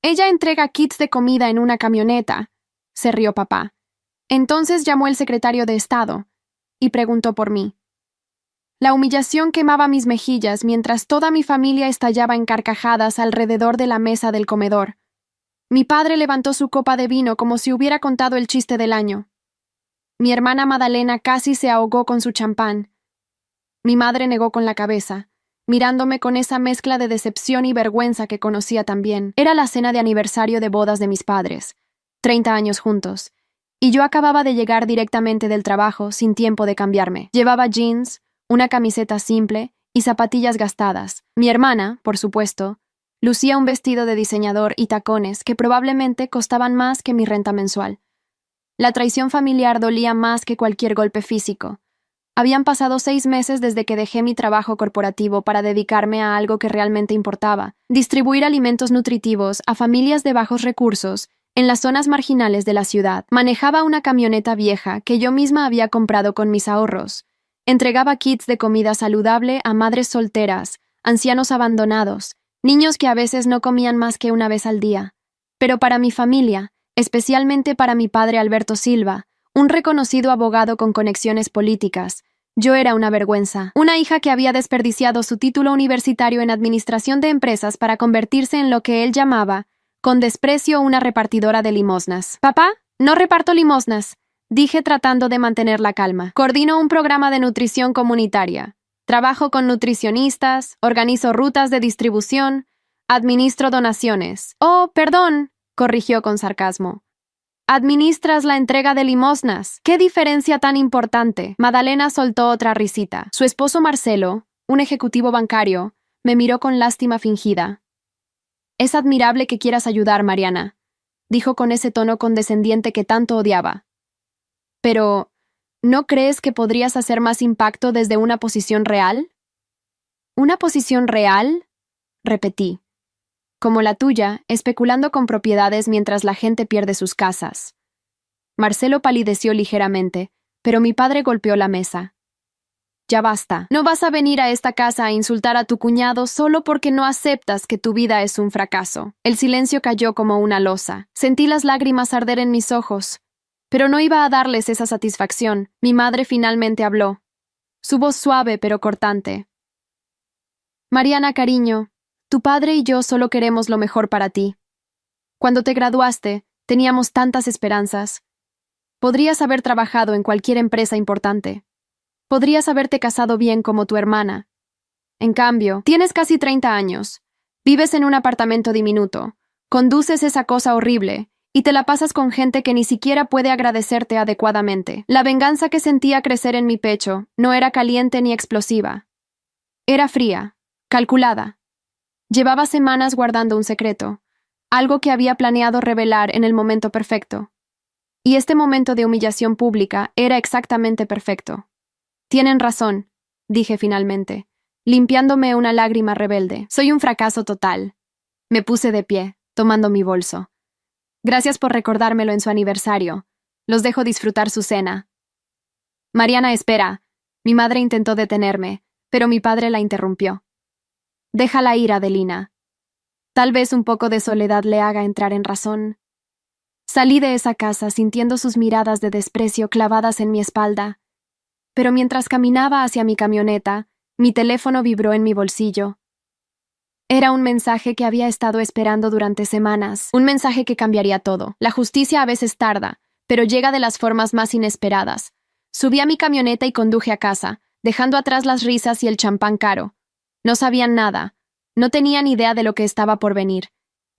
Ella entrega kits de comida en una camioneta, se rió papá. Entonces llamó el secretario de Estado y preguntó por mí. La humillación quemaba mis mejillas mientras toda mi familia estallaba en carcajadas alrededor de la mesa del comedor. Mi padre levantó su copa de vino como si hubiera contado el chiste del año. Mi hermana Madalena casi se ahogó con su champán. Mi madre negó con la cabeza, mirándome con esa mezcla de decepción y vergüenza que conocía tan bien. Era la cena de aniversario de bodas de mis padres, 30 años juntos, y yo acababa de llegar directamente del trabajo sin tiempo de cambiarme. Llevaba jeans, una camiseta simple y zapatillas gastadas. Mi hermana, por supuesto, lucía un vestido de diseñador y tacones que probablemente costaban más que mi renta mensual. La traición familiar dolía más que cualquier golpe físico. Habían pasado 6 meses desde que dejé mi trabajo corporativo para dedicarme a algo que realmente importaba: distribuir alimentos nutritivos a familias de bajos recursos en las zonas marginales de la ciudad. Manejaba una camioneta vieja que yo misma había comprado con mis ahorros. Entregaba kits de comida saludable a madres solteras, ancianos abandonados, niños que a veces no comían más que una vez al día. Pero para mi familia, especialmente para mi padre Alberto Silva, un reconocido abogado con conexiones políticas, yo era una vergüenza. Una hija que había desperdiciado su título universitario en administración de empresas para convertirse en lo que él llamaba, con desprecio, una repartidora de limosnas. «Papá, no reparto limosnas», dije tratando de mantener la calma. «Coordino un programa de nutrición comunitaria. Trabajo con nutricionistas, organizo rutas de distribución, administro donaciones». «Oh, perdón», corrigió con sarcasmo. «Administras la entrega de limosnas. ¡Qué diferencia tan importante!». Madalena soltó otra risita. Su esposo Marcelo, un ejecutivo bancario, me miró con lástima fingida. «Es admirable que quieras ayudar, Mariana», dijo con ese tono condescendiente que tanto odiaba. «Pero, ¿no crees que podrías hacer más impacto desde una posición real?» «¿Una posición real?», repetí. «Como la tuya, especulando con propiedades mientras la gente pierde sus casas». Marcelo palideció ligeramente, pero mi padre golpeó la mesa. «Ya basta. No vas a venir a esta casa a insultar a tu cuñado solo porque no aceptas que tu vida es un fracaso». El silencio cayó como una losa. Sentí las lágrimas arder en mis ojos. Pero no iba a darles esa satisfacción. Mi madre finalmente habló. Su voz suave pero cortante. «Mariana, cariño, tu padre y yo solo queremos lo mejor para ti. Cuando te graduaste, teníamos tantas esperanzas. Podrías haber trabajado en cualquier empresa importante. Podrías haberte casado bien como tu hermana. En cambio, tienes casi 30 años. Vives en un apartamento diminuto. Conduces esa cosa horrible y te la pasas con gente que ni siquiera puede agradecerte adecuadamente». La venganza que sentía crecer en mi pecho no era caliente ni explosiva. Era fría, calculada. Llevaba semanas guardando un secreto, algo que había planeado revelar en el momento perfecto. Y este momento de humillación pública era exactamente perfecto. «Tienen razón», dije finalmente, limpiándome una lágrima rebelde. «Soy un fracaso total». Me puse de pie, tomando mi bolso. «Gracias por recordármelo en su aniversario. Los dejo disfrutar su cena». «Mariana, espera». Mi madre intentó detenerme, pero mi padre la interrumpió. «Déjala ir, Adelina. Tal vez un poco de soledad le haga entrar en razón». Salí de esa casa sintiendo sus miradas de desprecio clavadas en mi espalda. Pero mientras caminaba hacia mi camioneta, mi teléfono vibró en mi bolsillo. Era un mensaje que había estado esperando durante semanas, un mensaje que cambiaría todo. La justicia a veces tarda, pero llega de las formas más inesperadas. Subí a mi camioneta y conduje a casa, dejando atrás las risas y el champán caro. No sabían nada, no tenían idea de lo que estaba por venir,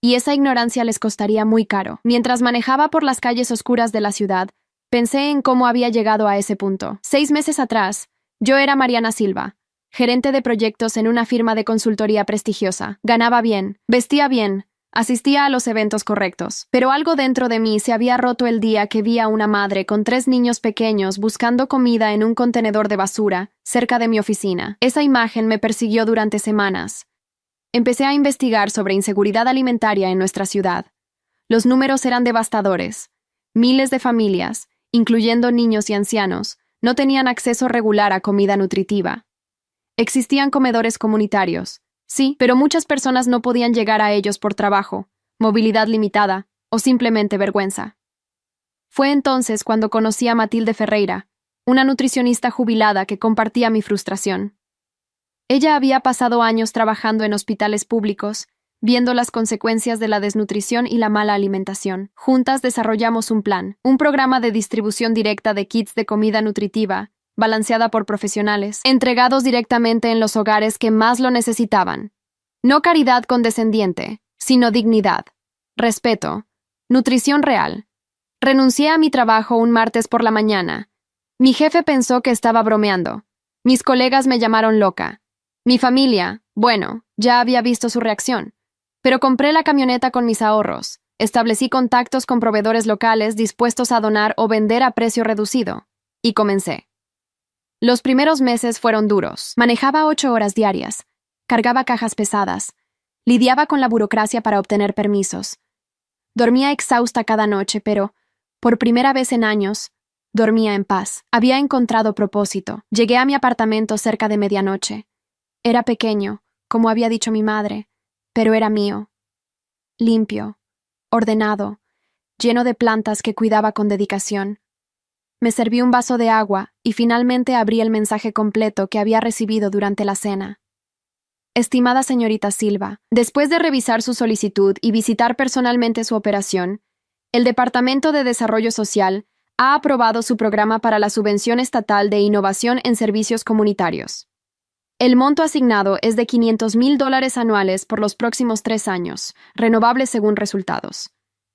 y esa ignorancia les costaría muy caro. Mientras manejaba por las calles oscuras de la ciudad, pensé en cómo había llegado a ese punto. 6 meses atrás, yo era Mariana Silva, gerente de proyectos en una firma de consultoría prestigiosa. Ganaba bien, vestía bien, asistía a los eventos correctos. Pero algo dentro de mí se había roto el día que vi a una madre con 3 niños pequeños buscando comida en un contenedor de basura cerca de mi oficina. Esa imagen me persiguió durante semanas. Empecé a investigar sobre inseguridad alimentaria en nuestra ciudad. Los números eran devastadores. Miles de familias, incluyendo niños y ancianos, no tenían acceso regular a comida nutritiva. Existían comedores comunitarios, sí, pero muchas personas no podían llegar a ellos por trabajo, movilidad limitada o simplemente vergüenza. Fue entonces cuando conocí a Matilde Ferreira, una nutricionista jubilada que compartía mi frustración. Ella había pasado años trabajando en hospitales públicos, viendo las consecuencias de la desnutrición y la mala alimentación. Juntas desarrollamos un programa de distribución directa de kits de comida nutritiva, balanceada por profesionales, entregados directamente en los hogares que más lo necesitaban. No caridad condescendiente, sino dignidad, respeto, nutrición real. Renuncié a mi trabajo un martes por la mañana. Mi jefe pensó que estaba bromeando. Mis colegas me llamaron loca. Mi familia, bueno, ya había visto su reacción. Pero compré la camioneta con mis ahorros. Establecí contactos con proveedores locales dispuestos a donar o vender a precio reducido. Y comencé. Los primeros meses fueron duros. Manejaba 8 horas diarias. Cargaba cajas pesadas. Lidiaba con la burocracia para obtener permisos. Dormía exhausta cada noche, pero, por primera vez en años, dormía en paz. Había encontrado propósito. Llegué a mi apartamento cerca de medianoche. Era pequeño, como había dicho mi madre, pero era mío. Limpio, ordenado, lleno de plantas que cuidaba con dedicación. Me serví un vaso de agua y finalmente abrí el mensaje completo que había recibido durante la cena. Estimada señorita Silva, después de revisar su solicitud y visitar personalmente su operación, el Departamento de Desarrollo Social ha aprobado su programa para la subvención estatal de innovación en servicios comunitarios. El monto asignado es de $500,000 anuales por los próximos 3 años, renovables según resultados.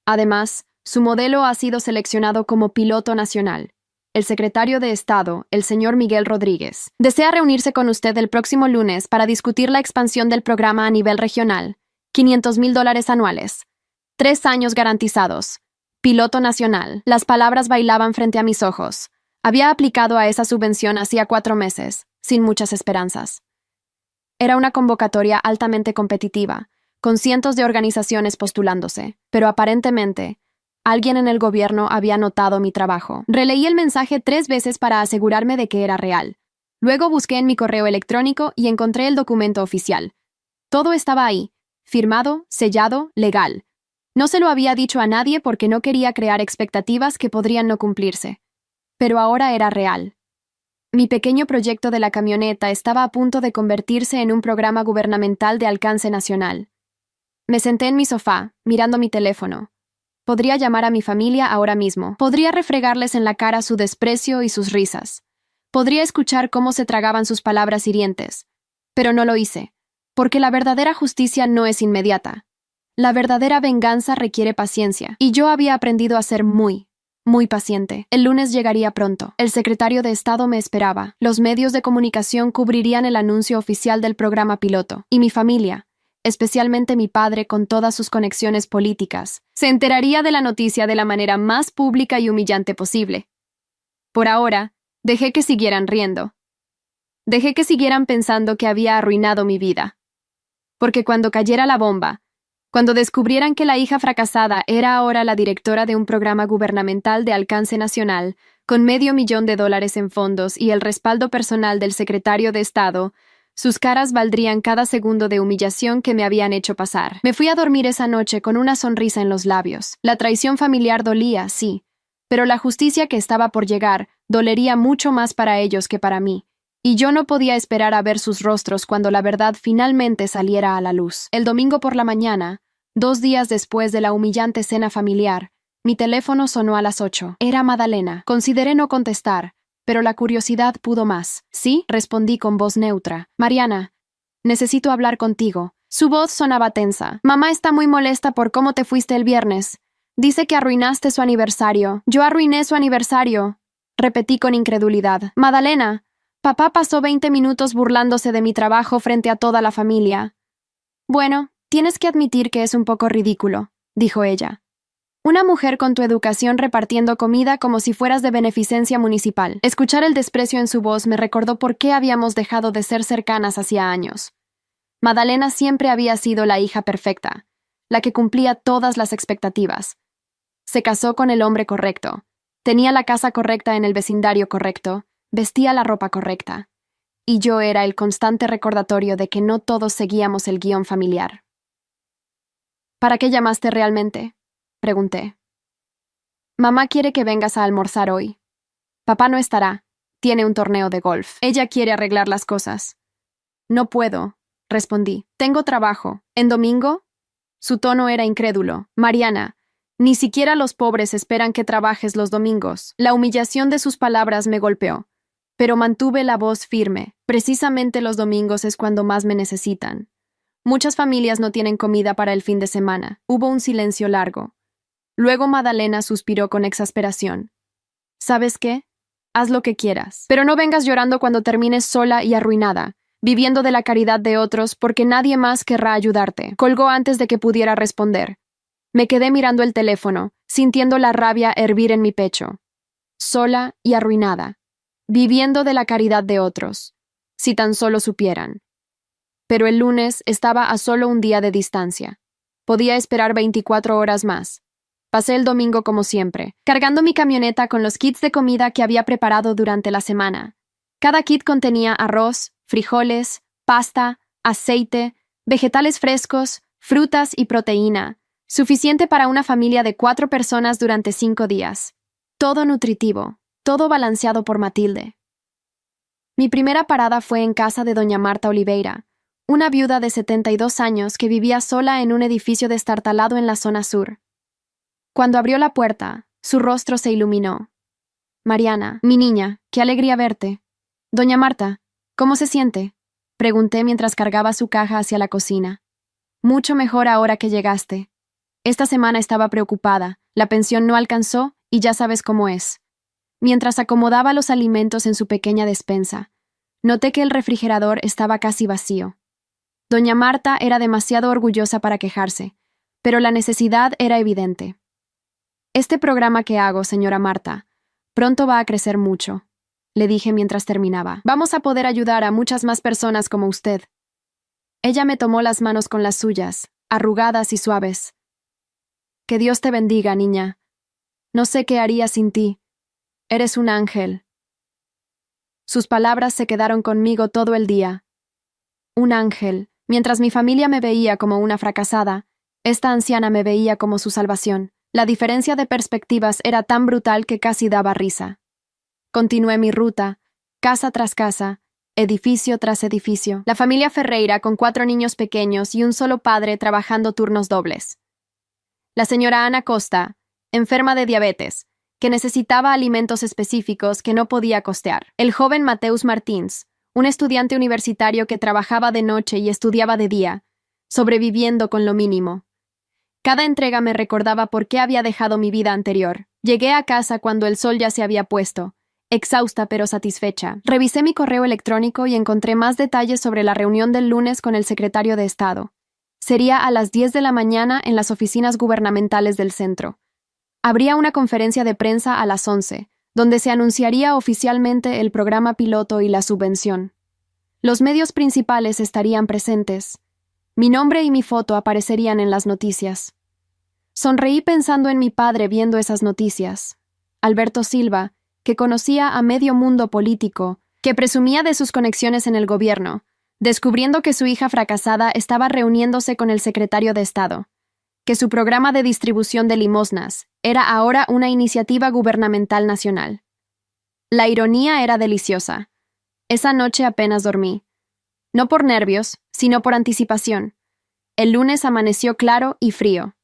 Además, su modelo ha sido seleccionado como piloto nacional. El secretario de Estado, el señor Miguel Rodríguez, desea reunirse con usted el próximo lunes para discutir la expansión del programa a nivel regional. $500,000 anuales. 3 años garantizados. Piloto nacional. Las palabras bailaban frente a mis ojos. Había aplicado a esa subvención hacía 4 meses, sin muchas esperanzas. Era una convocatoria altamente competitiva, con cientos de organizaciones postulándose, pero aparentemente, alguien en el gobierno había notado mi trabajo. Releí el mensaje 3 veces para asegurarme de que era real. Luego busqué en mi correo electrónico y encontré el documento oficial. Todo estaba ahí, firmado, sellado, legal. No se lo había dicho a nadie porque no quería crear expectativas que podrían no cumplirse. Pero ahora era real. Mi pequeño proyecto de la camioneta estaba a punto de convertirse en un programa gubernamental de alcance nacional. Me senté en mi sofá, mirando mi teléfono. Podría llamar a mi familia ahora mismo. Podría refregarles en la cara su desprecio y sus risas. Podría escuchar cómo se tragaban sus palabras hirientes. Pero no lo hice, porque la verdadera justicia no es inmediata. La verdadera venganza requiere paciencia, y yo había aprendido a ser muy paciente. El lunes llegaría pronto. El secretario de Estado me esperaba. Los medios de comunicación cubrirían el anuncio oficial del programa piloto. Y mi familia, especialmente mi padre con todas sus conexiones políticas, se enteraría de la noticia de la manera más pública y humillante posible. Por ahora, dejé que siguieran riendo. Dejé que siguieran pensando que había arruinado mi vida. Porque cuando cayera la bomba, cuando descubrieran que la hija fracasada era ahora la directora de un programa gubernamental de alcance nacional, con $500,000 en fondos y el respaldo personal del secretario de Estado, sus caras valdrían cada segundo de humillación que me habían hecho pasar. Me fui a dormir esa noche con una sonrisa en los labios. La traición familiar dolía, sí, pero la justicia que estaba por llegar dolería mucho más para ellos que para mí. Y yo no podía esperar a ver sus rostros cuando la verdad finalmente saliera a la luz. El domingo por la mañana, 2 días después de la humillante cena familiar, mi teléfono sonó a las 8. Era Madalena. Consideré no contestar, pero la curiosidad pudo más. ¿Sí? Respondí con voz neutra. Mariana, necesito hablar contigo. Su voz sonaba tensa. Mamá está muy molesta por cómo te fuiste el viernes. Dice que arruinaste su aniversario. Yo arruiné su aniversario. Repetí con incredulidad. Madalena, papá pasó 20 minutos burlándose de mi trabajo frente a toda la familia. Bueno, tienes que admitir que es un poco ridículo, dijo ella. Una mujer con tu educación repartiendo comida como si fueras de beneficencia municipal. Escuchar el desprecio en su voz me recordó por qué habíamos dejado de ser cercanas hacía años. Madalena siempre había sido la hija perfecta, la que cumplía todas las expectativas. Se casó con el hombre correcto, tenía la casa correcta en el vecindario correcto, vestía la ropa correcta. Y yo era el constante recordatorio de que no todos seguíamos el guión familiar. ¿Para qué llamaste realmente?, pregunté. Mamá quiere que vengas a almorzar hoy. Papá no estará. Tiene un torneo de golf. Ella quiere arreglar las cosas. No puedo, respondí. Tengo trabajo. ¿En domingo? Su tono era incrédulo. Mariana, ni siquiera los pobres esperan que trabajes los domingos. La humillación de sus palabras me golpeó, pero mantuve la voz firme. Precisamente los domingos es cuando más me necesitan. Muchas familias no tienen comida para el fin de semana. Hubo un silencio largo. Luego Madalena suspiró con exasperación. ¿Sabes qué? Haz lo que quieras. Pero no vengas llorando cuando termines sola y arruinada, viviendo de la caridad de otros porque nadie más querrá ayudarte. Colgó antes de que pudiera responder. Me quedé mirando el teléfono, sintiendo la rabia hervir en mi pecho. Sola y arruinada, viviendo de la caridad de otros. Si tan solo supieran. Pero el lunes estaba a solo un día de distancia. Podía esperar 24 horas más. Pasé el domingo como siempre, cargando mi camioneta con los kits de comida que había preparado durante la semana. Cada kit contenía arroz, frijoles, pasta, aceite, vegetales frescos, frutas y proteína, suficiente para una familia de 4 personas durante 5 días. Todo nutritivo, todo balanceado por Matilde. Mi primera parada fue en casa de doña Marta Oliveira, una viuda de 72 años que vivía sola en un edificio destartalado en la zona sur. Cuando abrió la puerta, su rostro se iluminó. Mariana, mi niña, qué alegría verte. Doña Marta, ¿cómo se siente?, pregunté mientras cargaba su caja hacia la cocina. Mucho mejor ahora que llegaste. Esta semana estaba preocupada, la pensión no alcanzó y ya sabes cómo es. Mientras acomodaba los alimentos en su pequeña despensa, noté que el refrigerador estaba casi vacío. Doña Marta era demasiado orgullosa para quejarse, pero la necesidad era evidente. Este programa que hago, señora Marta, pronto va a crecer mucho, le dije mientras terminaba. Vamos a poder ayudar a muchas más personas como usted. Ella me tomó las manos con las suyas, arrugadas y suaves. Que Dios te bendiga, niña. No sé qué haría sin ti. Eres un ángel. Sus palabras se quedaron conmigo todo el día. Un ángel. Mientras mi familia me veía como una fracasada, esta anciana me veía como su salvación. La diferencia de perspectivas era tan brutal que casi daba risa. Continué mi ruta, casa tras casa, edificio tras edificio. La familia Ferreira con 4 niños pequeños y un solo padre trabajando turnos dobles. La señora Ana Costa, enferma de diabetes, que necesitaba alimentos específicos que no podía costear. El joven Mateus Martins, un estudiante universitario que trabajaba de noche y estudiaba de día, sobreviviendo con lo mínimo. Cada entrega me recordaba por qué había dejado mi vida anterior. Llegué a casa cuando el sol ya se había puesto, exhausta pero satisfecha. Revisé mi correo electrónico y encontré más detalles sobre la reunión del lunes con el secretario de Estado. Sería a las 10 de la mañana en las oficinas gubernamentales del centro. Habría una conferencia de prensa a las 11, donde se anunciaría oficialmente el programa piloto y la subvención. Los medios principales estarían presentes. Mi nombre y mi foto aparecerían en las noticias. Sonreí pensando en mi padre viendo esas noticias. Alberto Silva, que conocía a medio mundo político, que presumía de sus conexiones en el gobierno, descubriendo que su hija fracasada estaba reuniéndose con el secretario de Estado, que su programa de distribución de limosnas era ahora una iniciativa gubernamental nacional. La ironía era deliciosa. Esa noche apenas dormí. No por nervios, sino por anticipación. El lunes amaneció claro y frío.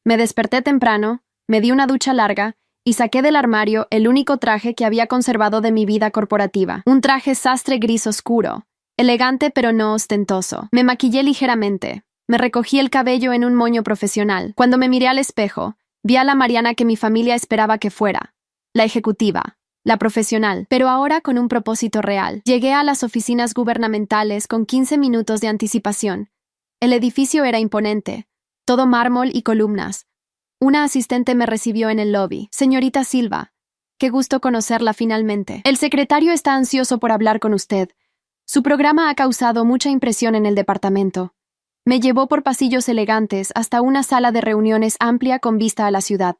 Me desperté temprano, me di una ducha larga y saqué del armario el único traje que había conservado de mi vida corporativa. Un traje sastre gris oscuro, elegante pero no ostentoso. Me maquillé ligeramente. Me recogí el cabello en un moño profesional. Cuando me miré al espejo, vi a la Mariana que mi familia esperaba que fuera. La ejecutiva. La profesional, pero ahora con un propósito real. Llegué a las oficinas gubernamentales con 15 minutos de anticipación. El edificio era imponente, todo mármol y columnas. Una asistente me recibió en el lobby. Señorita Silva, qué gusto conocerla finalmente. El secretario está ansioso por hablar con usted. Su programa ha causado mucha impresión en el departamento. Me llevó por pasillos elegantes hasta una sala de reuniones amplia con vista a la ciudad.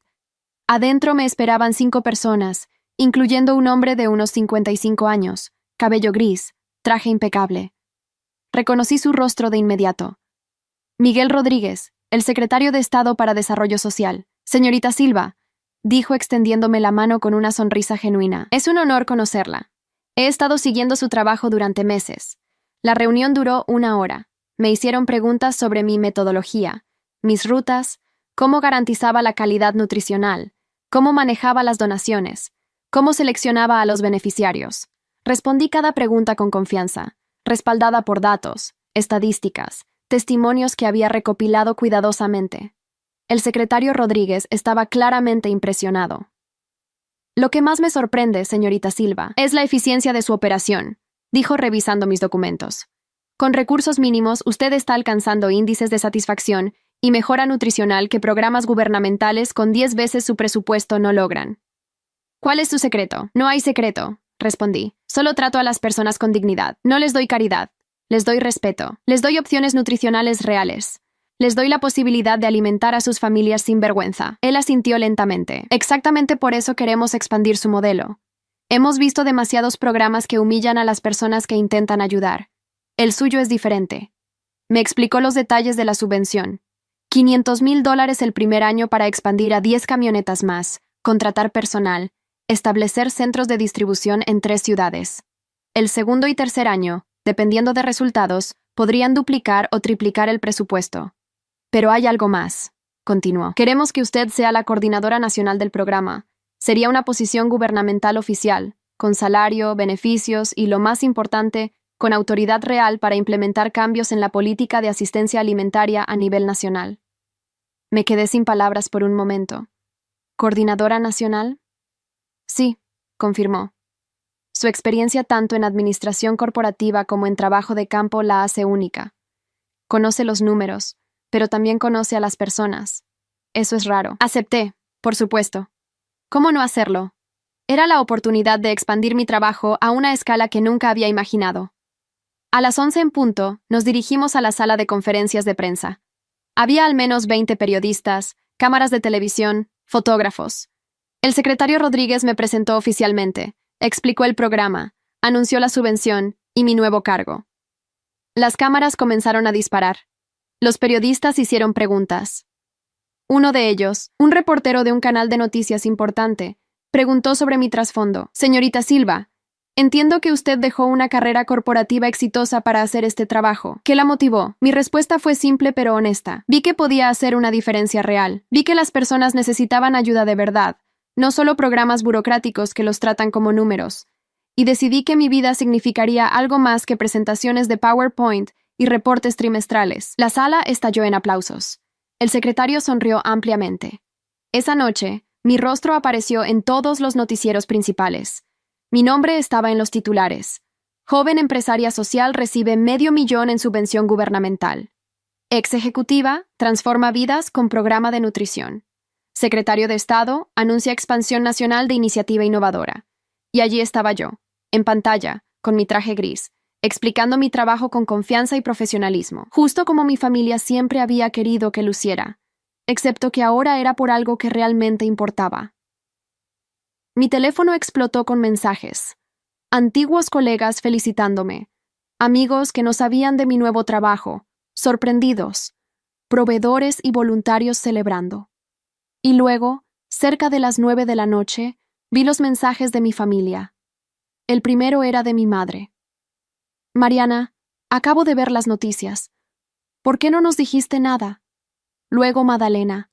Adentro me esperaban 5 personas, incluyendo un hombre de unos 55 años, cabello gris, traje impecable. Reconocí su rostro de inmediato. Miguel Rodríguez, el secretario de Estado para Desarrollo Social. Señorita Silva, dijo extendiéndome la mano con una sonrisa genuina. Es un honor conocerla. He estado siguiendo su trabajo durante meses. La reunión duró 1 hora. Me hicieron preguntas sobre mi metodología, mis rutas, cómo garantizaba la calidad nutricional, cómo manejaba las donaciones, cómo seleccionaba a los beneficiarios. Respondí cada pregunta con confianza, respaldada por datos, estadísticas, testimonios que había recopilado cuidadosamente. El secretario Rodríguez estaba claramente impresionado. Lo que más me sorprende, señorita Silva, es la eficiencia de su operación, dijo revisando mis documentos. Con recursos mínimos, usted está alcanzando índices de satisfacción y mejora nutricional que programas gubernamentales con 10 veces su presupuesto no logran. ¿Cuál es su secreto? No hay secreto, respondí. Solo trato a las personas con dignidad. No les doy caridad. Les doy respeto. Les doy opciones nutricionales reales. Les doy la posibilidad de alimentar a sus familias sin vergüenza. Él asintió lentamente. Exactamente por eso queremos expandir su modelo. Hemos visto demasiados programas que humillan a las personas que intentan ayudar. El suyo es diferente. Me explicó los detalles de la subvención. $500,000 el primer año para expandir a 10 camionetas más, contratar personal, establecer centros de distribución en 3 ciudades. El segundo y tercer año, dependiendo de resultados, podrían duplicar o triplicar el presupuesto. Pero hay algo más, continuó. Queremos que usted sea la coordinadora nacional del programa. Sería una posición gubernamental oficial, con salario, beneficios y, lo más importante, con autoridad real para implementar cambios en la política de asistencia alimentaria a nivel nacional. Me quedé sin palabras por un momento. ¿Coordinadora nacional? Sí, confirmó. Su experiencia tanto en administración corporativa como en trabajo de campo la hace única. Conoce los números, pero también conoce a las personas. Eso es raro. Acepté, por supuesto. ¿Cómo no hacerlo? Era la oportunidad de expandir mi trabajo a una escala que nunca había imaginado. A las 11 en punto, nos dirigimos a la sala de conferencias de prensa. Había al menos 20 periodistas, cámaras de televisión, fotógrafos. El secretario Rodríguez me presentó oficialmente, explicó el programa, anunció la subvención y mi nuevo cargo. Las cámaras comenzaron a disparar. Los periodistas hicieron preguntas. Uno de ellos, un reportero de un canal de noticias importante, preguntó sobre mi trasfondo. Señorita Silva, entiendo que usted dejó una carrera corporativa exitosa para hacer este trabajo. ¿Qué la motivó? Mi respuesta fue simple pero honesta. Vi que podía hacer una diferencia real. Vi que las personas necesitaban ayuda de verdad, no solo programas burocráticos que los tratan como números. Y decidí que mi vida significaría algo más que presentaciones de PowerPoint y reportes trimestrales. La sala estalló en aplausos. El secretario sonrió ampliamente. Esa noche, mi rostro apareció en todos los noticieros principales. Mi nombre estaba en los titulares. Joven empresaria social recibe $500,000 en subvención gubernamental. Ex ejecutiva transforma vidas con programa de nutrición. Secretario de Estado anuncia expansión nacional de iniciativa innovadora. Y allí estaba yo, en pantalla, con mi traje gris, explicando mi trabajo con confianza y profesionalismo, justo como mi familia siempre había querido que luciera, excepto que ahora era por algo que realmente importaba. Mi teléfono explotó con mensajes. Antiguos colegas felicitándome, amigos que no sabían de mi nuevo trabajo, sorprendidos, proveedores y voluntarios celebrando. Y luego, cerca de las 9 de la noche, vi los mensajes de mi familia. El primero era de mi madre. Mariana, acabo de ver las noticias. ¿Por qué no nos dijiste nada? Luego, Madalena,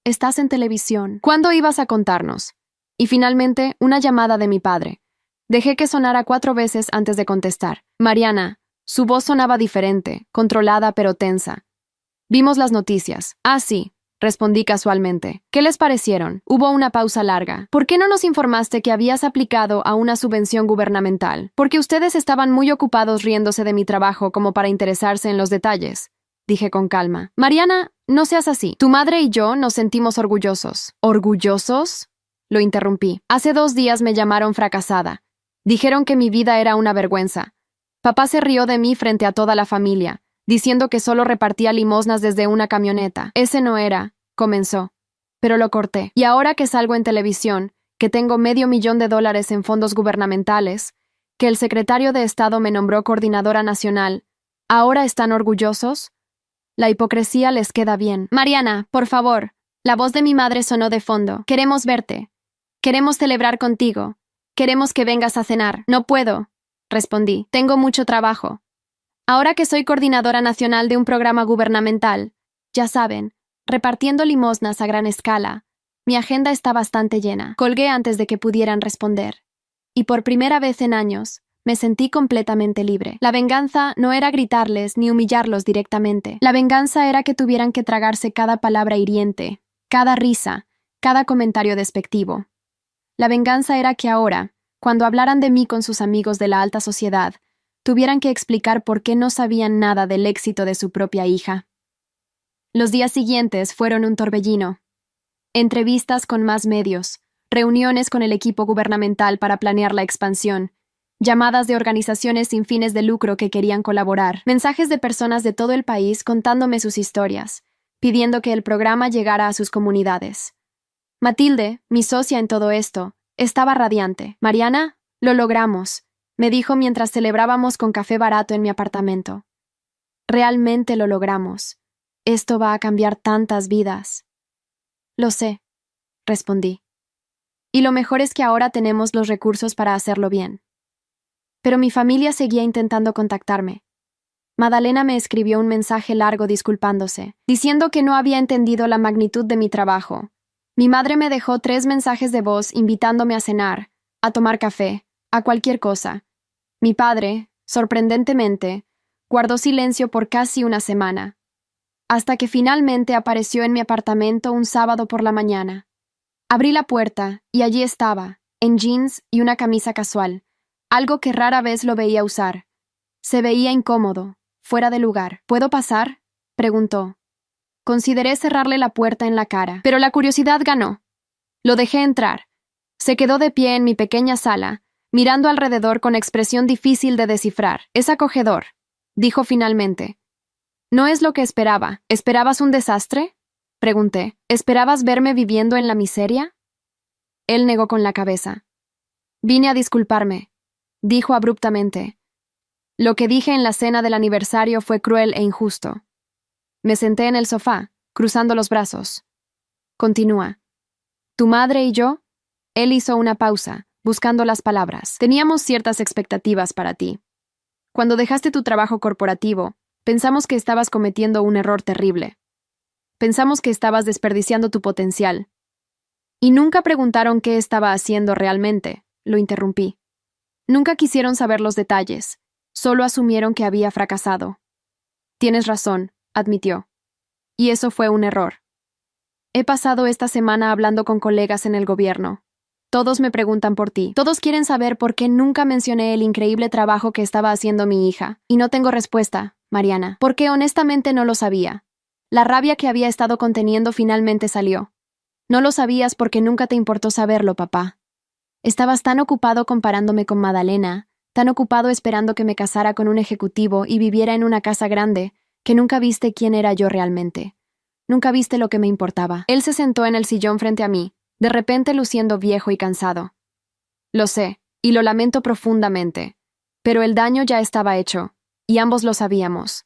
estás en televisión. ¿Cuándo ibas a contarnos? Y finalmente, una llamada de mi padre. Dejé que sonara 4 veces antes de contestar. Mariana, su voz sonaba diferente, controlada pero tensa. Vimos las noticias. Ah, sí, respondí casualmente. ¿Qué les parecieron? Hubo una pausa larga. ¿Por qué no nos informaste que habías aplicado a una subvención gubernamental? Porque ustedes estaban muy ocupados riéndose de mi trabajo como para interesarse en los detalles, dije con calma. Mariana, no seas así. Tu madre y yo nos sentimos orgullosos. ¿Orgullosos? Lo interrumpí. Hace 2 días me llamaron fracasada. Dijeron que mi vida era una vergüenza. Papá se rió de mí frente a toda la familia, diciendo que solo repartía limosnas desde una camioneta. Ese no era, comenzó. Pero lo corté. Y ahora que salgo en televisión, que tengo $500,000 en fondos gubernamentales, que el secretario de Estado me nombró coordinadora nacional, ¿ahora están orgullosos? La hipocresía les queda bien. Mariana, por favor. La voz de mi madre sonó de fondo. Queremos verte. Queremos celebrar contigo. Queremos que vengas a cenar. No puedo, respondí. Tengo mucho trabajo. Ahora que soy coordinadora nacional de un programa gubernamental, ya saben, repartiendo limosnas a gran escala, mi agenda está bastante llena. Colgué antes de que pudieran responder. Y por primera vez en años, me sentí completamente libre. La venganza no era gritarles ni humillarlos directamente. La venganza era que tuvieran que tragarse cada palabra hiriente, cada risa, cada comentario despectivo. La venganza era que ahora, cuando hablaran de mí con sus amigos de la alta sociedad, tuvieran que explicar por qué no sabían nada del éxito de su propia hija. Los días siguientes fueron un torbellino. Entrevistas con más medios, reuniones con el equipo gubernamental para planear la expansión, llamadas de organizaciones sin fines de lucro que querían colaborar, mensajes de personas de todo el país contándome sus historias, pidiendo que el programa llegara a sus comunidades. Matilde, mi socia en todo esto, estaba radiante. Mariana, lo logramos, me dijo mientras celebrábamos con café barato en mi apartamento. Realmente lo logramos. Esto va a cambiar tantas vidas. Lo sé, respondí. Y lo mejor es que ahora tenemos los recursos para hacerlo bien. Pero mi familia seguía intentando contactarme. Madalena me escribió un mensaje largo disculpándose, diciendo que no había entendido la magnitud de mi trabajo. Mi madre me dejó 3 mensajes de voz invitándome a cenar, a tomar café, a cualquier cosa. Mi padre, sorprendentemente, guardó silencio por casi una semana, hasta que finalmente apareció en mi apartamento un sábado por la mañana. Abrí la puerta y allí estaba, en jeans y una camisa casual, algo que rara vez lo veía usar. Se veía incómodo, fuera de lugar. ¿Puedo pasar?, preguntó. Consideré cerrarle la puerta en la cara, pero la curiosidad ganó. Lo dejé entrar. Se quedó de pie en mi pequeña sala, mirando alrededor con expresión difícil de descifrar. Es acogedor, dijo finalmente. No es lo que esperaba. ¿Esperabas un desastre?, pregunté. ¿Esperabas verme viviendo en la miseria? Él negó con la cabeza. Vine a disculparme, dijo abruptamente. Lo que dije en la cena del aniversario fue cruel e injusto. Me senté en el sofá, cruzando los brazos. Continúa. ¿Tu madre y yo? Él hizo una pausa, buscando las palabras. Teníamos ciertas expectativas para ti. Cuando dejaste tu trabajo corporativo, pensamos que estabas cometiendo un error terrible. Pensamos que estabas desperdiciando tu potencial. Y nunca preguntaron qué estaba haciendo realmente, lo interrumpí. Nunca quisieron saber los detalles, solo asumieron que había fracasado. Tienes razón, admitió. Y eso fue un error. He pasado esta semana hablando con colegas en el gobierno. Todos me preguntan por ti. Todos quieren saber por qué nunca mencioné el increíble trabajo que estaba haciendo mi hija. Y no tengo respuesta, Mariana, porque honestamente no lo sabía. La rabia que había estado conteniendo finalmente salió. No lo sabías porque nunca te importó saberlo, papá. Estabas tan ocupado comparándome con Madalena, tan ocupado esperando que me casara con un ejecutivo y viviera en una casa grande, que nunca viste quién era yo realmente. Nunca viste lo que me importaba. Él se sentó en el sillón frente a mí, de repente luciendo viejo y cansado. Lo sé, y lo lamento profundamente, pero el daño ya estaba hecho, y ambos lo sabíamos.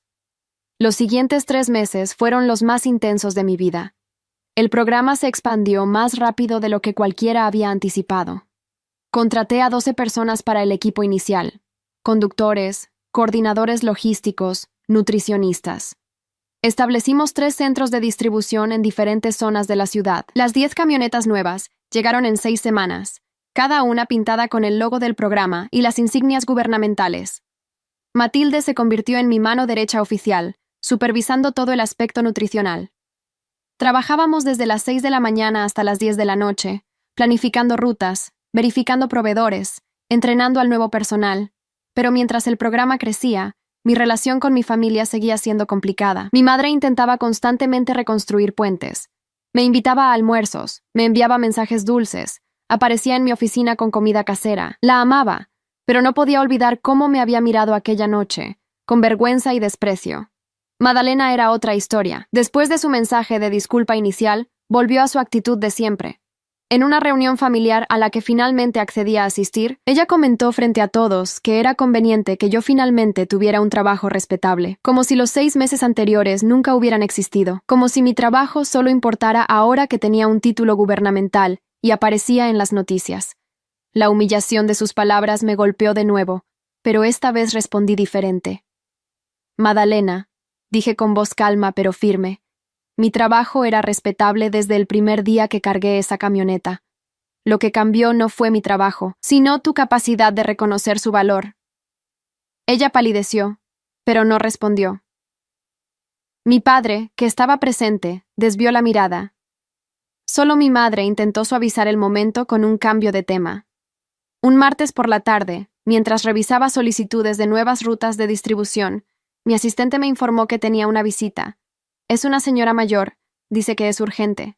Los siguientes 3 meses fueron los más intensos de mi vida. El programa se expandió más rápido de lo que cualquiera había anticipado. Contraté a 12 personas para el equipo inicial: conductores, coordinadores logísticos, nutricionistas. Establecimos 3 centros de distribución en diferentes zonas de la ciudad. Las 10 camionetas nuevas llegaron en 6 semanas, cada una pintada con el logo del programa y las insignias gubernamentales. Matilde se convirtió en mi mano derecha oficial, supervisando todo el aspecto nutricional. Trabajábamos desde las 6 de la mañana hasta las 10 de la noche, planificando rutas, verificando proveedores, entrenando al nuevo personal. Pero mientras el programa crecía, mi relación con mi familia seguía siendo complicada. Mi madre intentaba constantemente reconstruir puentes. Me invitaba a almuerzos, me enviaba mensajes dulces, aparecía en mi oficina con comida casera. La amaba, pero no podía olvidar cómo me había mirado aquella noche, con vergüenza y desprecio. Madalena era otra historia. Después de su mensaje de disculpa inicial, volvió a su actitud de siempre. En una reunión familiar a la que finalmente accedí a asistir, ella comentó frente a todos que era conveniente que yo finalmente tuviera un trabajo respetable, como si los 6 meses anteriores nunca hubieran existido, como si mi trabajo solo importara ahora que tenía un título gubernamental y aparecía en las noticias. La humillación de sus palabras me golpeó de nuevo, pero esta vez respondí diferente. Madalena, dije con voz calma pero firme, mi trabajo era respetable desde el primer día que cargué esa camioneta. Lo que cambió no fue mi trabajo, sino tu capacidad de reconocer su valor. Ella palideció, pero no respondió. Mi padre, que estaba presente, desvió la mirada. Solo mi madre intentó suavizar el momento con un cambio de tema. Un martes por la tarde, mientras revisaba solicitudes de nuevas rutas de distribución, mi asistente me informó que tenía una visita. Es una señora mayor, dice que es urgente.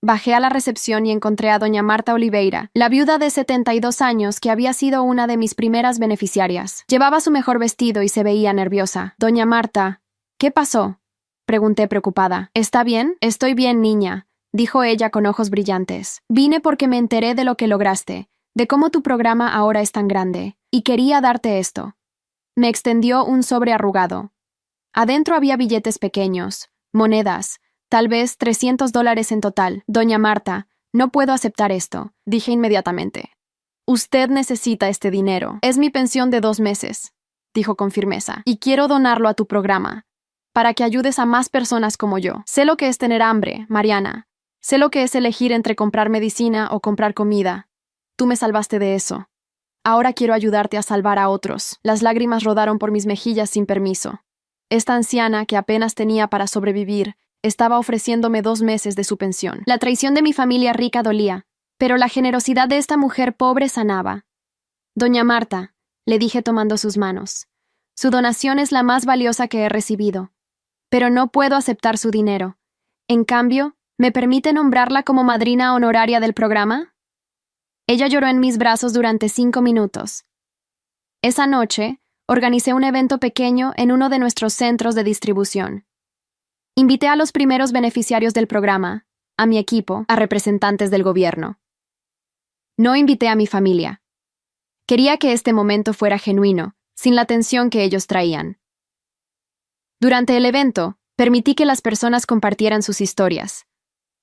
Bajé a la recepción y encontré a doña Marta Oliveira, la viuda de 72 años que había sido una de mis primeras beneficiarias. Llevaba su mejor vestido y se veía nerviosa. Doña Marta, ¿qué pasó?, pregunté preocupada. ¿Está bien? Estoy bien, niña, dijo ella con ojos brillantes. Vine porque me enteré de lo que lograste, de cómo tu programa ahora es tan grande, y quería darte esto. Me extendió un sobre arrugado. Adentro había billetes pequeños, monedas, tal vez $300 en total. Doña Marta, no puedo aceptar esto, dije inmediatamente. Usted necesita este dinero. Es mi pensión de 2 meses, dijo con firmeza, y quiero donarlo a tu programa, para que ayudes a más personas como yo. Sé lo que es tener hambre, Mariana. Sé lo que es elegir entre comprar medicina o comprar comida. Tú me salvaste de eso. Ahora quiero ayudarte a salvar a otros. Las lágrimas rodaron por mis mejillas sin permiso. Esta anciana, que apenas tenía para sobrevivir, estaba ofreciéndome 2 meses de su pensión. La traición de mi familia rica dolía, pero la generosidad de esta mujer pobre sanaba. Doña Marta, le dije tomando sus manos, su donación es la más valiosa que he recibido, pero no puedo aceptar su dinero. En cambio, ¿me permite nombrarla como madrina honoraria del programa? Ella lloró en mis brazos durante 5 minutos. Esa noche, organicé un evento pequeño en uno de nuestros centros de distribución. Invité a los primeros beneficiarios del programa, a mi equipo, a representantes del gobierno. No invité a mi familia. Quería que este momento fuera genuino, sin la tensión que ellos traían. Durante el evento, permití que las personas compartieran sus historias.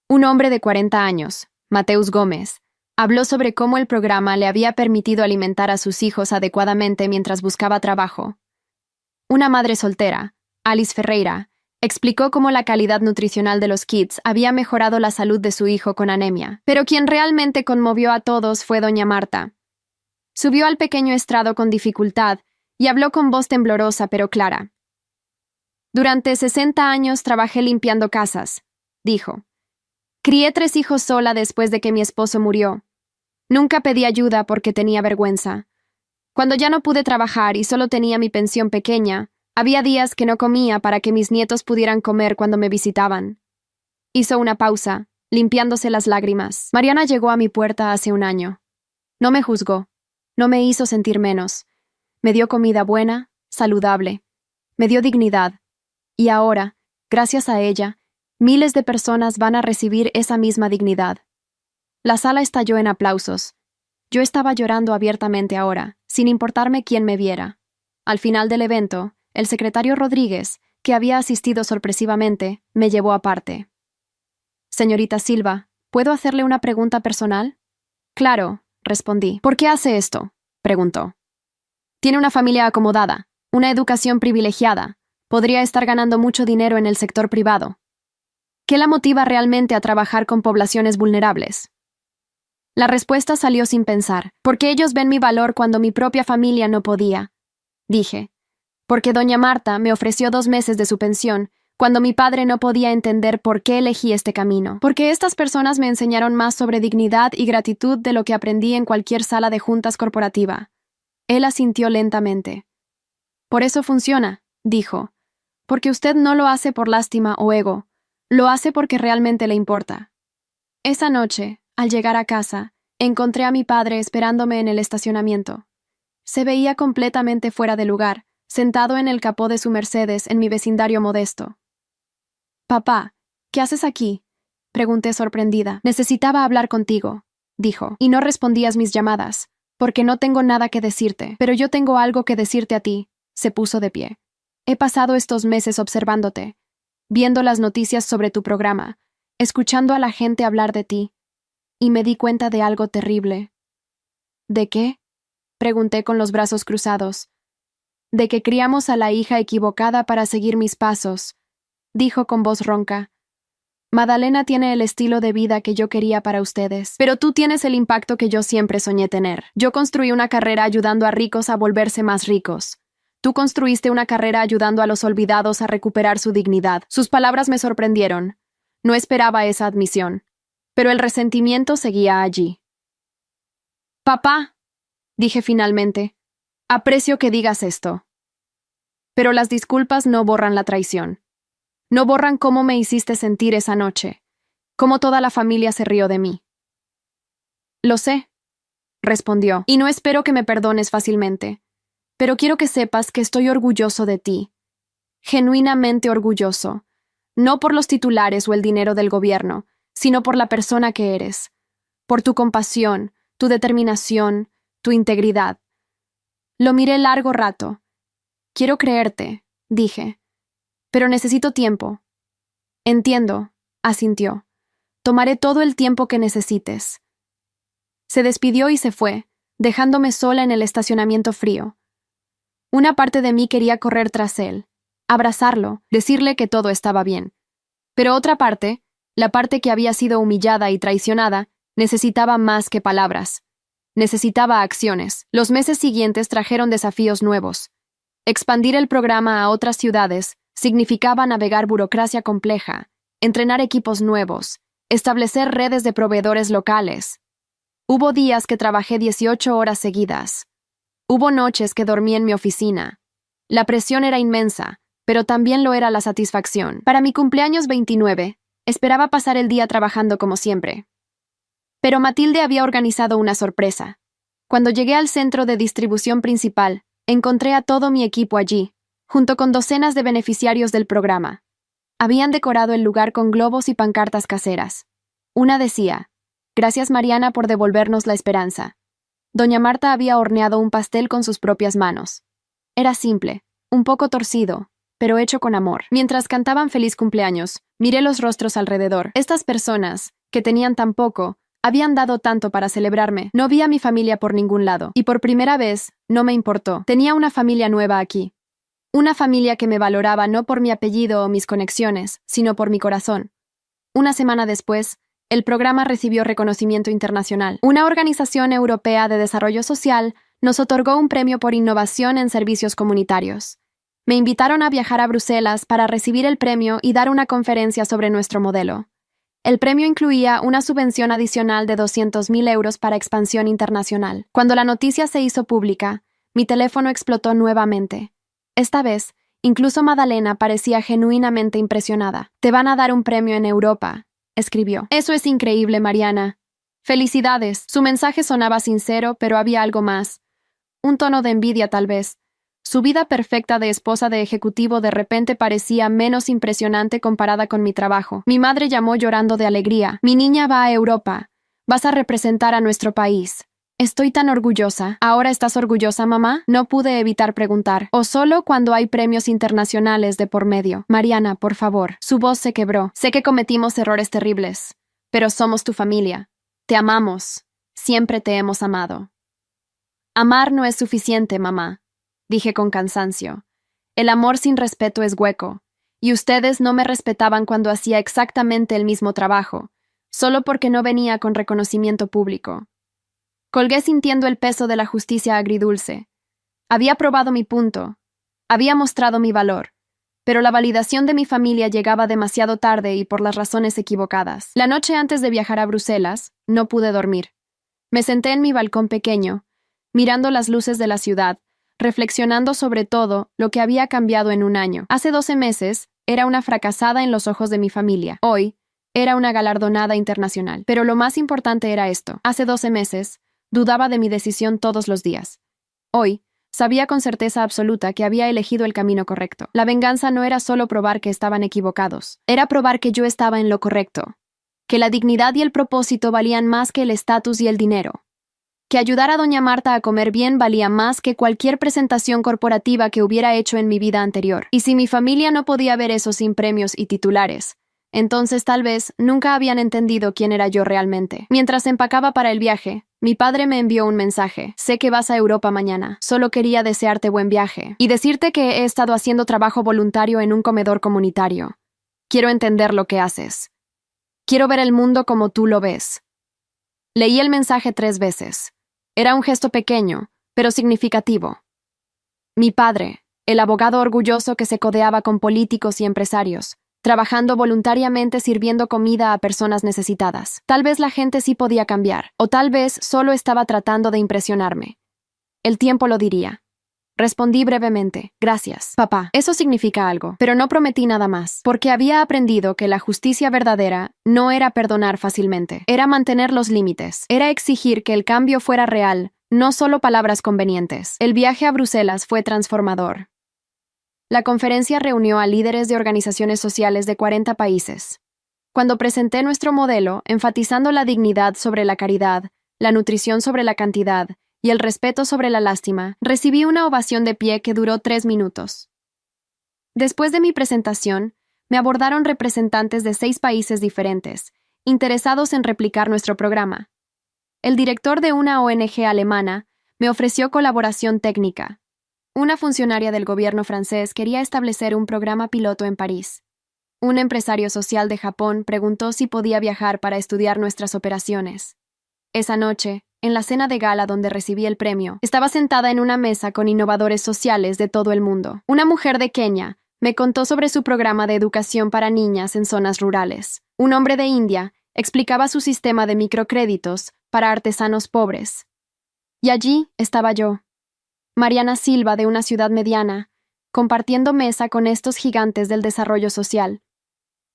Un hombre de 40 años, Mateus Gómez, habló sobre cómo el programa le había permitido alimentar a sus hijos adecuadamente mientras buscaba trabajo. Una madre soltera, Alice Ferreira, explicó cómo la calidad nutricional de los kits había mejorado la salud de su hijo con anemia. Pero quien realmente conmovió a todos fue doña Marta. Subió al pequeño estrado con dificultad y habló con voz temblorosa pero clara. Durante 60 años trabajé limpiando casas, dijo. Crié 3 hijos sola después de que mi esposo murió. Nunca pedí ayuda porque tenía vergüenza. Cuando ya no pude trabajar y solo tenía mi pensión pequeña, había días que no comía para que mis nietos pudieran comer cuando me visitaban. Hizo una pausa, limpiándose las lágrimas. Mariana llegó a mi puerta hace 1 año. No me juzgó. No me hizo sentir menos. Me dio comida buena, saludable. Me dio dignidad. Y ahora, gracias a ella, miles de personas van a recibir esa misma dignidad. La sala estalló en aplausos. Yo estaba llorando abiertamente ahora, sin importarme quién me viera. Al final del evento, el secretario Rodríguez, que había asistido sorpresivamente, me llevó aparte. Señorita Silva, ¿puedo hacerle una pregunta personal? Claro, respondí. ¿Por qué hace esto?, preguntó. Tiene una familia acomodada, una educación privilegiada. Podría estar ganando mucho dinero en el sector privado. ¿Qué la motiva realmente a trabajar con poblaciones vulnerables? La respuesta salió sin pensar. Porque ellos ven mi valor cuando mi propia familia no podía. Dije. Porque doña Marta me ofreció 2 meses de su pensión, cuando mi padre no podía entender por qué elegí este camino. Porque estas personas me enseñaron más sobre dignidad y gratitud de lo que aprendí en cualquier sala de juntas corporativa. Él asintió lentamente. Por eso funciona, dijo. Porque usted no lo hace por lástima o ego. Lo hace porque realmente le importa. Esa noche, al llegar a casa, encontré a mi padre esperándome en el estacionamiento. Se veía completamente fuera de lugar, sentado en el capó de su Mercedes en mi vecindario modesto. «Papá, ¿qué haces aquí?», Pregunté sorprendida. Necesitaba hablar contigo, dijo, y no respondías mis llamadas, porque no tengo nada que decirte. Pero yo tengo algo que decirte a ti. Se puso de pie. He pasado estos meses observándote, viendo las noticias sobre tu programa, escuchando a la gente hablar de ti, y me di cuenta de algo terrible. ¿De qué? Pregunté con los brazos cruzados. De que criamos a la hija equivocada para seguir mis pasos, dijo con voz ronca. Madalena tiene el estilo de vida que yo quería para ustedes, pero tú tienes el impacto que yo siempre soñé tener. Yo construí una carrera ayudando a ricos a volverse más ricos. Tú construiste una carrera ayudando a los olvidados a recuperar su dignidad. Sus palabras me sorprendieron. No esperaba esa admisión, pero el resentimiento seguía allí. Papá, dije finalmente, aprecio que digas esto. Pero las disculpas no borran la traición. No borran cómo me hiciste sentir esa noche, cómo toda la familia se rió de mí. Lo sé, respondió, y no espero que me perdones fácilmente, pero quiero que sepas que estoy orgulloso de ti, genuinamente orgulloso, no por los titulares o el dinero del gobierno, sino por la persona que eres, por tu compasión, tu determinación, tu integridad. Lo miré largo rato. Quiero creerte, dije. Pero necesito tiempo. Entiendo, asintió. Tomaré todo el tiempo que necesites. Se despidió y se fue, dejándome sola en el estacionamiento frío. Una parte de mí quería correr tras él, abrazarlo, decirle que todo estaba bien. Pero otra parte, la parte que había sido humillada y traicionada, necesitaba más que palabras. Necesitaba acciones. Los meses siguientes trajeron desafíos nuevos. Expandir el programa a otras ciudades significaba navegar burocracia compleja, entrenar equipos nuevos, establecer redes de proveedores locales. Hubo días que trabajé 18 horas seguidas. Hubo noches que dormí en mi oficina. La presión era inmensa, pero también lo era la satisfacción. Para mi cumpleaños 29, esperaba pasar el día trabajando como siempre. Pero Matilde había organizado una sorpresa. Cuando llegué al centro de distribución principal, encontré a todo mi equipo allí, junto con docenas de beneficiarios del programa. Habían decorado el lugar con globos y pancartas caseras. Una decía, «Gracias Mariana por devolvernos la esperanza». Doña Marta había horneado un pastel con sus propias manos. Era simple, un poco torcido, pero hecho con amor. Mientras cantaban feliz cumpleaños, miré los rostros alrededor. Estas personas, que tenían tan poco, habían dado tanto para celebrarme. No vi a mi familia por ningún lado, y por primera vez, no me importó. Tenía una familia nueva aquí. Una familia que me valoraba no por mi apellido o mis conexiones, sino por mi corazón. Una semana después, el programa recibió reconocimiento internacional. Una organización europea de desarrollo social nos otorgó un premio por innovación en servicios comunitarios. Me invitaron a viajar a Bruselas para recibir el premio y dar una conferencia sobre nuestro modelo. El premio incluía una subvención adicional de 200.000 euros para expansión internacional. Cuando la noticia se hizo pública, mi teléfono explotó nuevamente. Esta vez, incluso Madalena parecía genuinamente impresionada. «Te van a dar un premio en Europa», escribió. «Eso es increíble, Mariana. Felicidades». Su mensaje sonaba sincero, pero había algo más. Un tono de envidia, tal vez. Su vida perfecta de esposa de ejecutivo de repente parecía menos impresionante comparada con mi trabajo. Mi madre llamó llorando de alegría. «Mi niña va a Europa. Vas a representar a nuestro país». «Estoy tan orgullosa». «¿Ahora estás orgullosa, mamá?», no pude evitar preguntar. «¿O solo cuando hay premios internacionales de por medio?» «Mariana, por favor». Su voz se quebró. «Sé que cometimos errores terribles, pero somos tu familia. Te amamos. Siempre te hemos amado». «Amar no es suficiente, mamá», dije con cansancio. «El amor sin respeto es hueco, y ustedes no me respetaban cuando hacía exactamente el mismo trabajo, solo porque no venía con reconocimiento público». Colgué sintiendo el peso de la justicia agridulce. Había probado mi punto. Había mostrado mi valor. Pero la validación de mi familia llegaba demasiado tarde y por las razones equivocadas. La noche antes de viajar a Bruselas, no pude dormir. Me senté en mi balcón pequeño, mirando las luces de la ciudad, reflexionando sobre todo lo que había cambiado en un año. Hace 12 meses, era una fracasada en los ojos de mi familia. Hoy, era una galardonada internacional. Pero lo más importante era esto. Hace 12 meses, dudaba de mi decisión todos los días. Hoy, sabía con certeza absoluta que había elegido el camino correcto. La venganza no era solo probar que estaban equivocados, era probar que yo estaba en lo correcto, que la dignidad y el propósito valían más que el estatus y el dinero, que ayudar a doña Marta a comer bien valía más que cualquier presentación corporativa que hubiera hecho en mi vida anterior. Y si mi familia no podía ver eso sin premios y titulares, entonces tal vez nunca habían entendido quién era yo realmente. Mientras empacaba para el viaje, mi padre me envió un mensaje. Sé que vas a Europa mañana. Solo quería desearte buen viaje y decirte que he estado haciendo trabajo voluntario en un comedor comunitario. Quiero entender lo que haces. Quiero ver el mundo como tú lo ves. Leí el mensaje 3 veces. Era un gesto pequeño, pero significativo. Mi padre, el abogado orgulloso que se codeaba con políticos y empresarios, trabajando voluntariamente sirviendo comida a personas necesitadas. Tal vez la gente sí podía cambiar, o tal vez solo estaba tratando de impresionarme. El tiempo lo diría. Respondí brevemente, gracias, papá. Eso significa algo, pero no prometí nada más, porque había aprendido que la justicia verdadera no era perdonar fácilmente, era mantener los límites, era exigir que el cambio fuera real, no solo palabras convenientes. El viaje a Bruselas fue transformador. La conferencia reunió a líderes de organizaciones sociales de 40 países. Cuando presenté nuestro modelo, enfatizando la dignidad sobre la caridad, la nutrición sobre la cantidad, y el respeto sobre la lástima, recibí una ovación de pie que duró 3 minutos. Después de mi presentación, me abordaron representantes de 6 países diferentes, interesados en replicar nuestro programa. El director de una ONG alemana me ofreció colaboración técnica. Una funcionaria del gobierno francés quería establecer un programa piloto en París. Un empresario social de Japón preguntó si podía viajar para estudiar nuestras operaciones. Esa noche, en la cena de gala donde recibí el premio, estaba sentada en una mesa con innovadores sociales de todo el mundo. Una mujer de Kenia me contó sobre su programa de educación para niñas en zonas rurales. Un hombre de India explicaba su sistema de microcréditos para artesanos pobres. Y allí estaba yo, Mariana Silva, de una ciudad mediana, compartiendo mesa con estos gigantes del desarrollo social.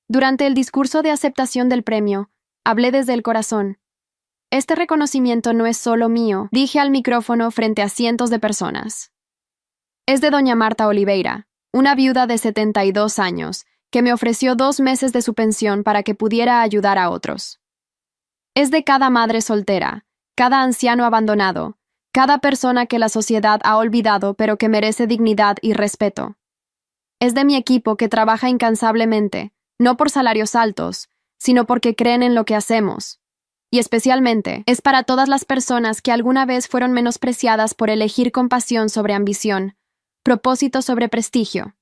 Durante el discurso de aceptación del premio, hablé desde el corazón. Este reconocimiento no es solo mío, dije al micrófono frente a cientos de personas. Es de doña Marta Oliveira, una viuda de 72 años, que me ofreció 2 meses de su pensión para que pudiera ayudar a otros. Es de cada madre soltera, cada anciano abandonado, cada persona que la sociedad ha olvidado pero que merece dignidad y respeto. Es de mi equipo que trabaja incansablemente, no por salarios altos, sino porque creen en lo que hacemos. Y especialmente es para todas las personas que alguna vez fueron menospreciadas por elegir compasión sobre ambición, propósito sobre prestigio.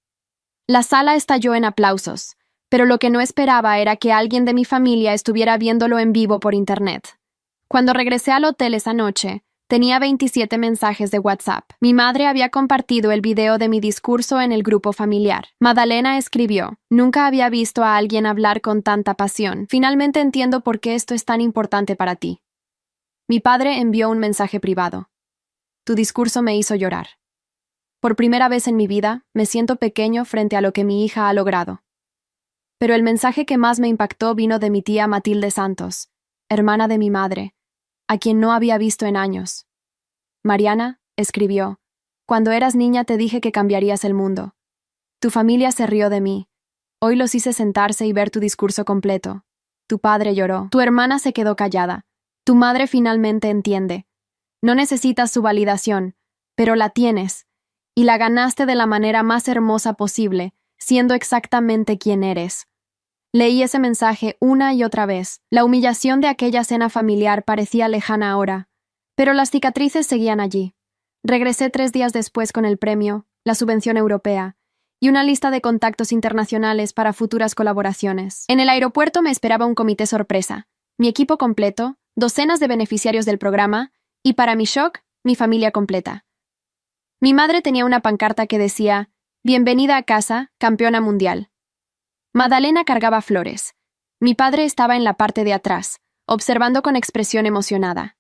La sala estalló en aplausos, pero lo que no esperaba era que alguien de mi familia estuviera viéndolo en vivo por internet. Cuando regresé al hotel esa noche, tenía 27 mensajes de WhatsApp. Mi madre había compartido el video de mi discurso en el grupo familiar. Madalena escribió, nunca había visto a alguien hablar con tanta pasión. Finalmente entiendo por qué esto es tan importante para ti. Mi padre envió un mensaje privado. Tu discurso me hizo llorar. Por primera vez en mi vida, me siento pequeño frente a lo que mi hija ha logrado. Pero el mensaje que más me impactó vino de mi tía Matilde Santos, hermana de mi madre, a quien no había visto en años. Mariana, escribió, cuando eras niña te dije que cambiarías el mundo. Tu familia se rió de mí. Hoy los hice sentarse y ver tu discurso completo. Tu padre lloró. Tu hermana se quedó callada. Tu madre finalmente entiende. No necesitas su validación, pero la tienes, y la ganaste de la manera más hermosa posible, siendo exactamente quien eres. Leí ese mensaje una y otra vez. La humillación de aquella cena familiar parecía lejana ahora, pero las cicatrices seguían allí. Regresé 3 días después con el premio, la subvención europea y una lista de contactos internacionales para futuras colaboraciones. En el aeropuerto me esperaba un comité sorpresa, mi equipo completo, docenas de beneficiarios del programa y, para mi shock, mi familia completa. Mi madre tenía una pancarta que decía, «Bienvenida a casa, campeona mundial». Madalena cargaba flores. Mi padre estaba en la parte de atrás, observando con expresión emocionada.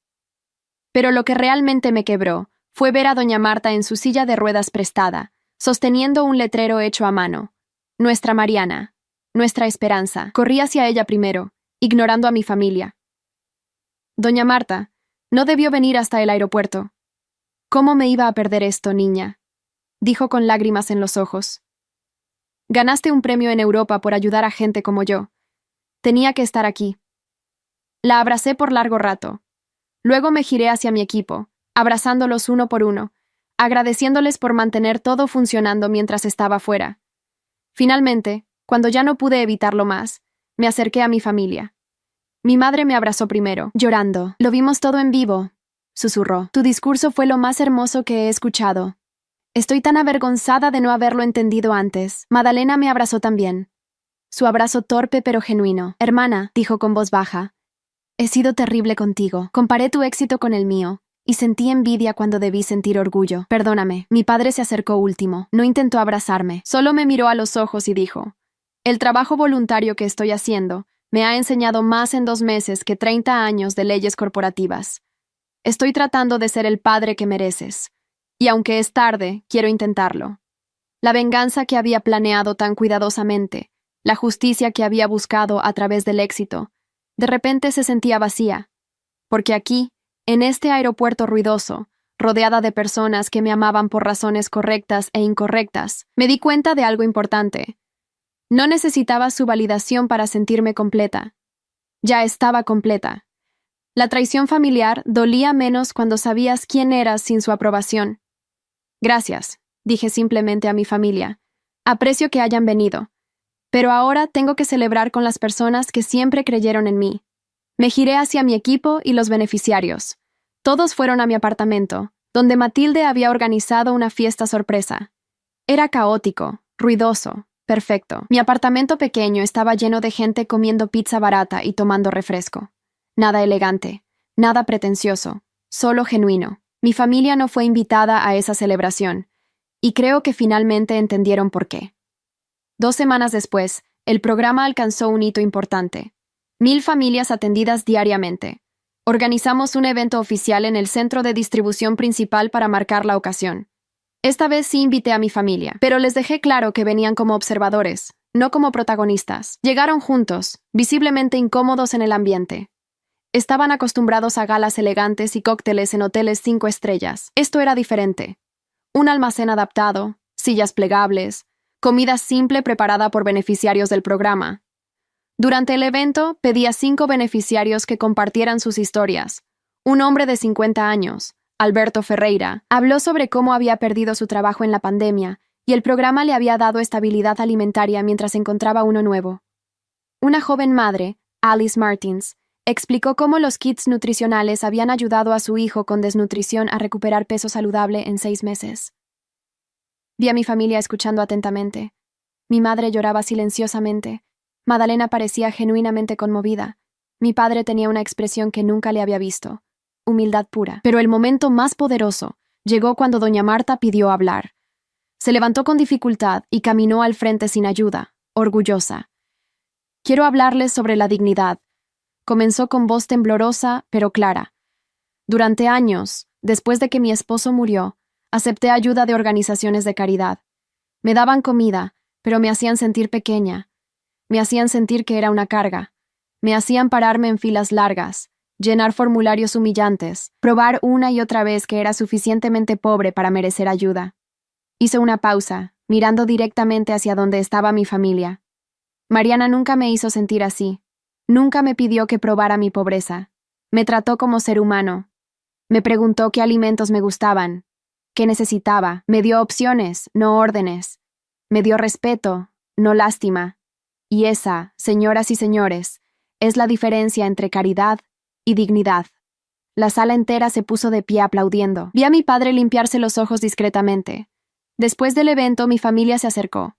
Pero lo que realmente me quebró fue ver a doña Marta en su silla de ruedas prestada, sosteniendo un letrero hecho a mano. Nuestra Mariana, nuestra esperanza. Corrí hacia ella primero, ignorando a mi familia. Doña Marta, no debió venir hasta el aeropuerto. ¿Cómo me iba a perder esto, niña?, dijo con lágrimas en los ojos. Ganaste un premio en Europa por ayudar a gente como yo. Tenía que estar aquí. La abracé por largo rato. Luego me giré hacia mi equipo, abrazándolos uno por uno, agradeciéndoles por mantener todo funcionando mientras estaba fuera. Finalmente, cuando ya no pude evitarlo más, me acerqué a mi familia. Mi madre me abrazó primero, llorando. Lo vimos todo en vivo, susurró. Tu discurso fue lo más hermoso que he escuchado. Estoy tan avergonzada de no haberlo entendido antes. Madalena me abrazó también. Su abrazo torpe pero genuino. Hermana, dijo con voz baja, he sido terrible contigo. Comparé tu éxito con el mío, y sentí envidia cuando debí sentir orgullo. Perdóname. Mi padre se acercó último. No intentó abrazarme. Solo me miró a los ojos y dijo, el trabajo voluntario que estoy haciendo me ha enseñado más en 2 meses que 30 años de leyes corporativas. Estoy tratando de ser el padre que mereces. Y aunque es tarde, quiero intentarlo. La venganza que había planeado tan cuidadosamente, la justicia que había buscado a través del éxito, de repente se sentía vacía. Porque aquí, en este aeropuerto ruidoso, rodeada de personas que me amaban por razones correctas e incorrectas, me di cuenta de algo importante. No necesitaba su validación para sentirme completa. Ya estaba completa. La traición familiar dolía menos cuando sabías quién eras sin su aprobación. Gracias, dije simplemente a mi familia. Aprecio que hayan venido. Pero ahora tengo que celebrar con las personas que siempre creyeron en mí. Me giré hacia mi equipo y los beneficiarios. Todos fueron a mi apartamento, donde Matilde había organizado una fiesta sorpresa. Era caótico, ruidoso, perfecto. Mi apartamento pequeño estaba lleno de gente comiendo pizza barata y tomando refresco. Nada elegante, nada pretencioso, solo genuino. Mi familia no fue invitada a esa celebración, y creo que finalmente entendieron por qué. 2 semanas después, el programa alcanzó un hito importante. 1000 familias atendidas diariamente. Organizamos un evento oficial en el centro de distribución principal para marcar la ocasión. Esta vez sí invité a mi familia, pero les dejé claro que venían como observadores, no como protagonistas. Llegaron juntos, visiblemente incómodos en el ambiente. Estaban acostumbrados a galas elegantes y cócteles en hoteles 5 estrellas. Esto era diferente. Un almacén adaptado, sillas plegables, comida simple preparada por beneficiarios del programa. Durante el evento, pedí a 5 beneficiarios que compartieran sus historias. Un hombre de 50 años, Alberto Ferreira, habló sobre cómo había perdido su trabajo en la pandemia y el programa le había dado estabilidad alimentaria mientras encontraba uno nuevo. Una joven madre, Alice Martins, explicó cómo los kits nutricionales habían ayudado a su hijo con desnutrición a recuperar peso saludable en 6 meses. Vi a mi familia escuchando atentamente. Mi madre lloraba silenciosamente. Madalena parecía genuinamente conmovida. Mi padre tenía una expresión que nunca le había visto. Humildad pura. Pero el momento más poderoso llegó cuando doña Marta pidió hablar. Se levantó con dificultad y caminó al frente sin ayuda, orgullosa. Quiero hablarles sobre la dignidad. Comenzó con voz temblorosa, pero clara. Durante años, después de que mi esposo murió, acepté ayuda de organizaciones de caridad. Me daban comida, pero me hacían sentir pequeña. Me hacían sentir que era una carga. Me hacían pararme en filas largas, llenar formularios humillantes, probar una y otra vez que era suficientemente pobre para merecer ayuda. Hice una pausa, mirando directamente hacia donde estaba mi familia. Mariana nunca me hizo sentir así. Nunca me pidió que probara mi pobreza. Me trató como ser humano. Me preguntó qué alimentos me gustaban, qué necesitaba. Me dio opciones, no órdenes. Me dio respeto, no lástima. Y esa, señoras y señores, es la diferencia entre caridad y dignidad. La sala entera se puso de pie aplaudiendo. Vi a mi padre limpiarse los ojos discretamente. Después del evento, mi familia se acercó.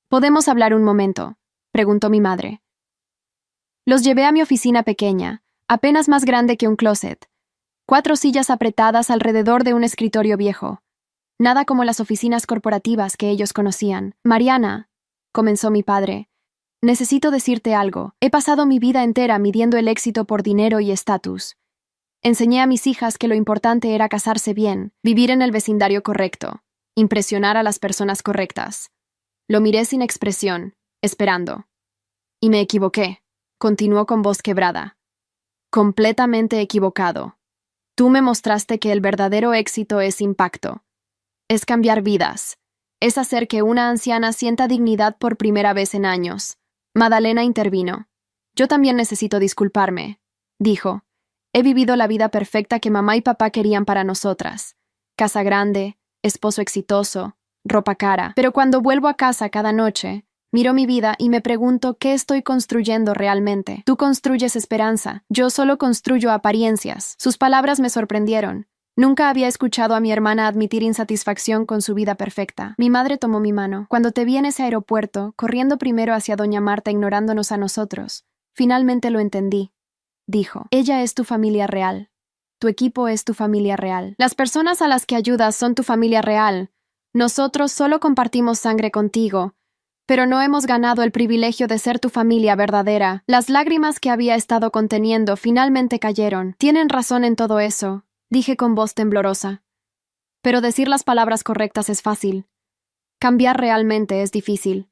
¿Podemos hablar un momento?, preguntó mi madre. Los llevé a mi oficina pequeña, apenas más grande que un closet. 4 sillas apretadas alrededor de un escritorio viejo. Nada como las oficinas corporativas que ellos conocían. Mariana, comenzó mi padre, necesito decirte algo. He pasado mi vida entera midiendo el éxito por dinero y estatus. Enseñé a mis hijas que lo importante era casarse bien, vivir en el vecindario correcto, impresionar a las personas correctas. Lo miré sin expresión, esperando. Y me equivoqué. Continuó con voz quebrada. Completamente equivocado. Tú me mostraste que el verdadero éxito es impacto. Es cambiar vidas. Es hacer que una anciana sienta dignidad por primera vez en años. Madalena intervino. Yo también necesito disculparme. dijo. He vivido la vida perfecta que mamá y papá querían para nosotras. Casa grande, esposo exitoso, ropa cara. Pero cuando vuelvo a casa cada noche, miro mi vida y me pregunto qué estoy construyendo realmente. Tú construyes esperanza, yo solo construyo apariencias. Sus palabras me sorprendieron. Nunca había escuchado a mi hermana admitir insatisfacción con su vida perfecta. Mi madre tomó mi mano. Cuando te vi en ese aeropuerto, corriendo primero hacia doña Marta ignorándonos a nosotros, finalmente lo entendí. Dijo, ella es tu familia real. Tu equipo es tu familia real. Las personas a las que ayudas son tu familia real. Nosotros solo compartimos sangre contigo, pero no hemos ganado el privilegio de ser tu familia verdadera. Las lágrimas que había estado conteniendo finalmente cayeron. Tienen razón en todo eso, dije con voz temblorosa. Pero decir las palabras correctas es fácil. Cambiar realmente es difícil.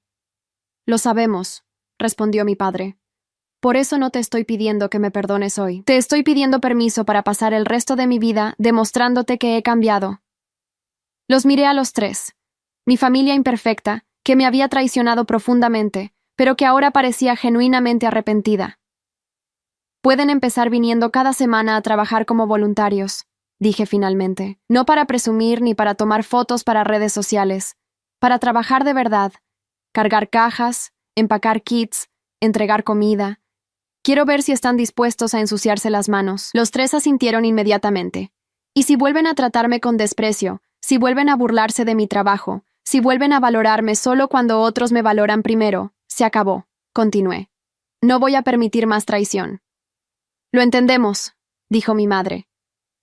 Lo sabemos, respondió mi padre. Por eso no te estoy pidiendo que me perdones hoy. Te estoy pidiendo permiso para pasar el resto de mi vida demostrándote que he cambiado. Los miré a los tres. Mi familia imperfecta, que me había traicionado profundamente, pero que ahora parecía genuinamente arrepentida. Pueden empezar viniendo cada semana a trabajar como voluntarios, dije finalmente. No para presumir ni para tomar fotos para redes sociales. Para trabajar de verdad. Cargar cajas, empacar kits, entregar comida. Quiero ver si están dispuestos a ensuciarse las manos. Los tres asintieron inmediatamente. Y si vuelven a tratarme con desprecio, si vuelven a burlarse de mi trabajo, si vuelven a valorarme solo cuando otros me valoran primero, se acabó, continué. No voy a permitir más traición. Lo entendemos, dijo mi madre.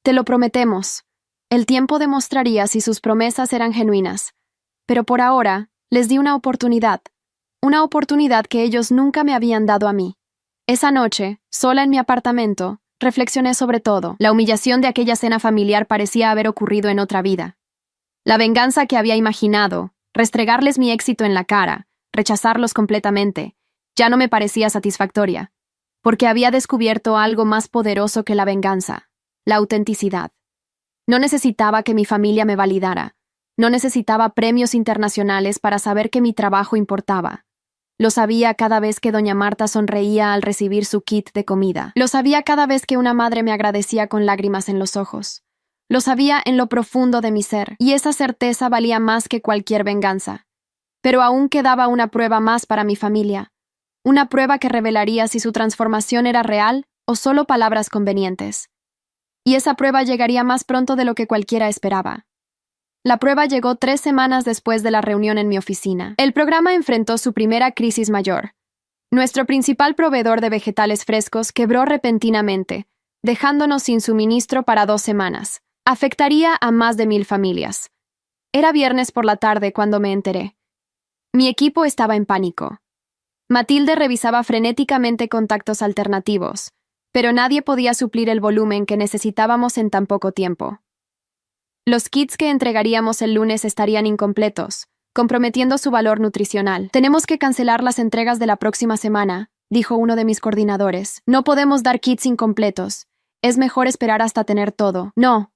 Te lo prometemos. El tiempo demostraría si sus promesas eran genuinas. Pero por ahora, les di una oportunidad que ellos nunca me habían dado a mí. Esa noche, sola en mi apartamento, reflexioné sobre todo. La humillación de aquella cena familiar parecía haber ocurrido en otra vida. La venganza que había imaginado, restregarles mi éxito en la cara, rechazarlos completamente, ya no me parecía satisfactoria, porque había descubierto algo más poderoso que la venganza, la autenticidad. No necesitaba que mi familia me validara, no necesitaba premios internacionales para saber que mi trabajo importaba. Lo sabía cada vez que doña Marta sonreía al recibir su kit de comida. Lo sabía cada vez que una madre me agradecía con lágrimas en los ojos. Lo sabía en lo profundo de mi ser, y esa certeza valía más que cualquier venganza. Pero aún quedaba una prueba más para mi familia. Una prueba que revelaría si su transformación era real o solo palabras convenientes. Y esa prueba llegaría más pronto de lo que cualquiera esperaba. La prueba llegó 3 semanas después de la reunión en mi oficina. El programa enfrentó su primera crisis mayor. Nuestro principal proveedor de vegetales frescos quebró repentinamente, dejándonos sin suministro para 2 semanas. Afectaría a más de 1000 familias. Era viernes por la tarde cuando me enteré. Mi equipo estaba en pánico. Matilde revisaba frenéticamente contactos alternativos, pero nadie podía suplir el volumen que necesitábamos en tan poco tiempo. Los kits que entregaríamos el lunes estarían incompletos, comprometiendo su valor nutricional. Tenemos que cancelar las entregas de la próxima semana, dijo uno de mis coordinadores. No podemos dar kits incompletos. Es mejor esperar hasta tener todo. No,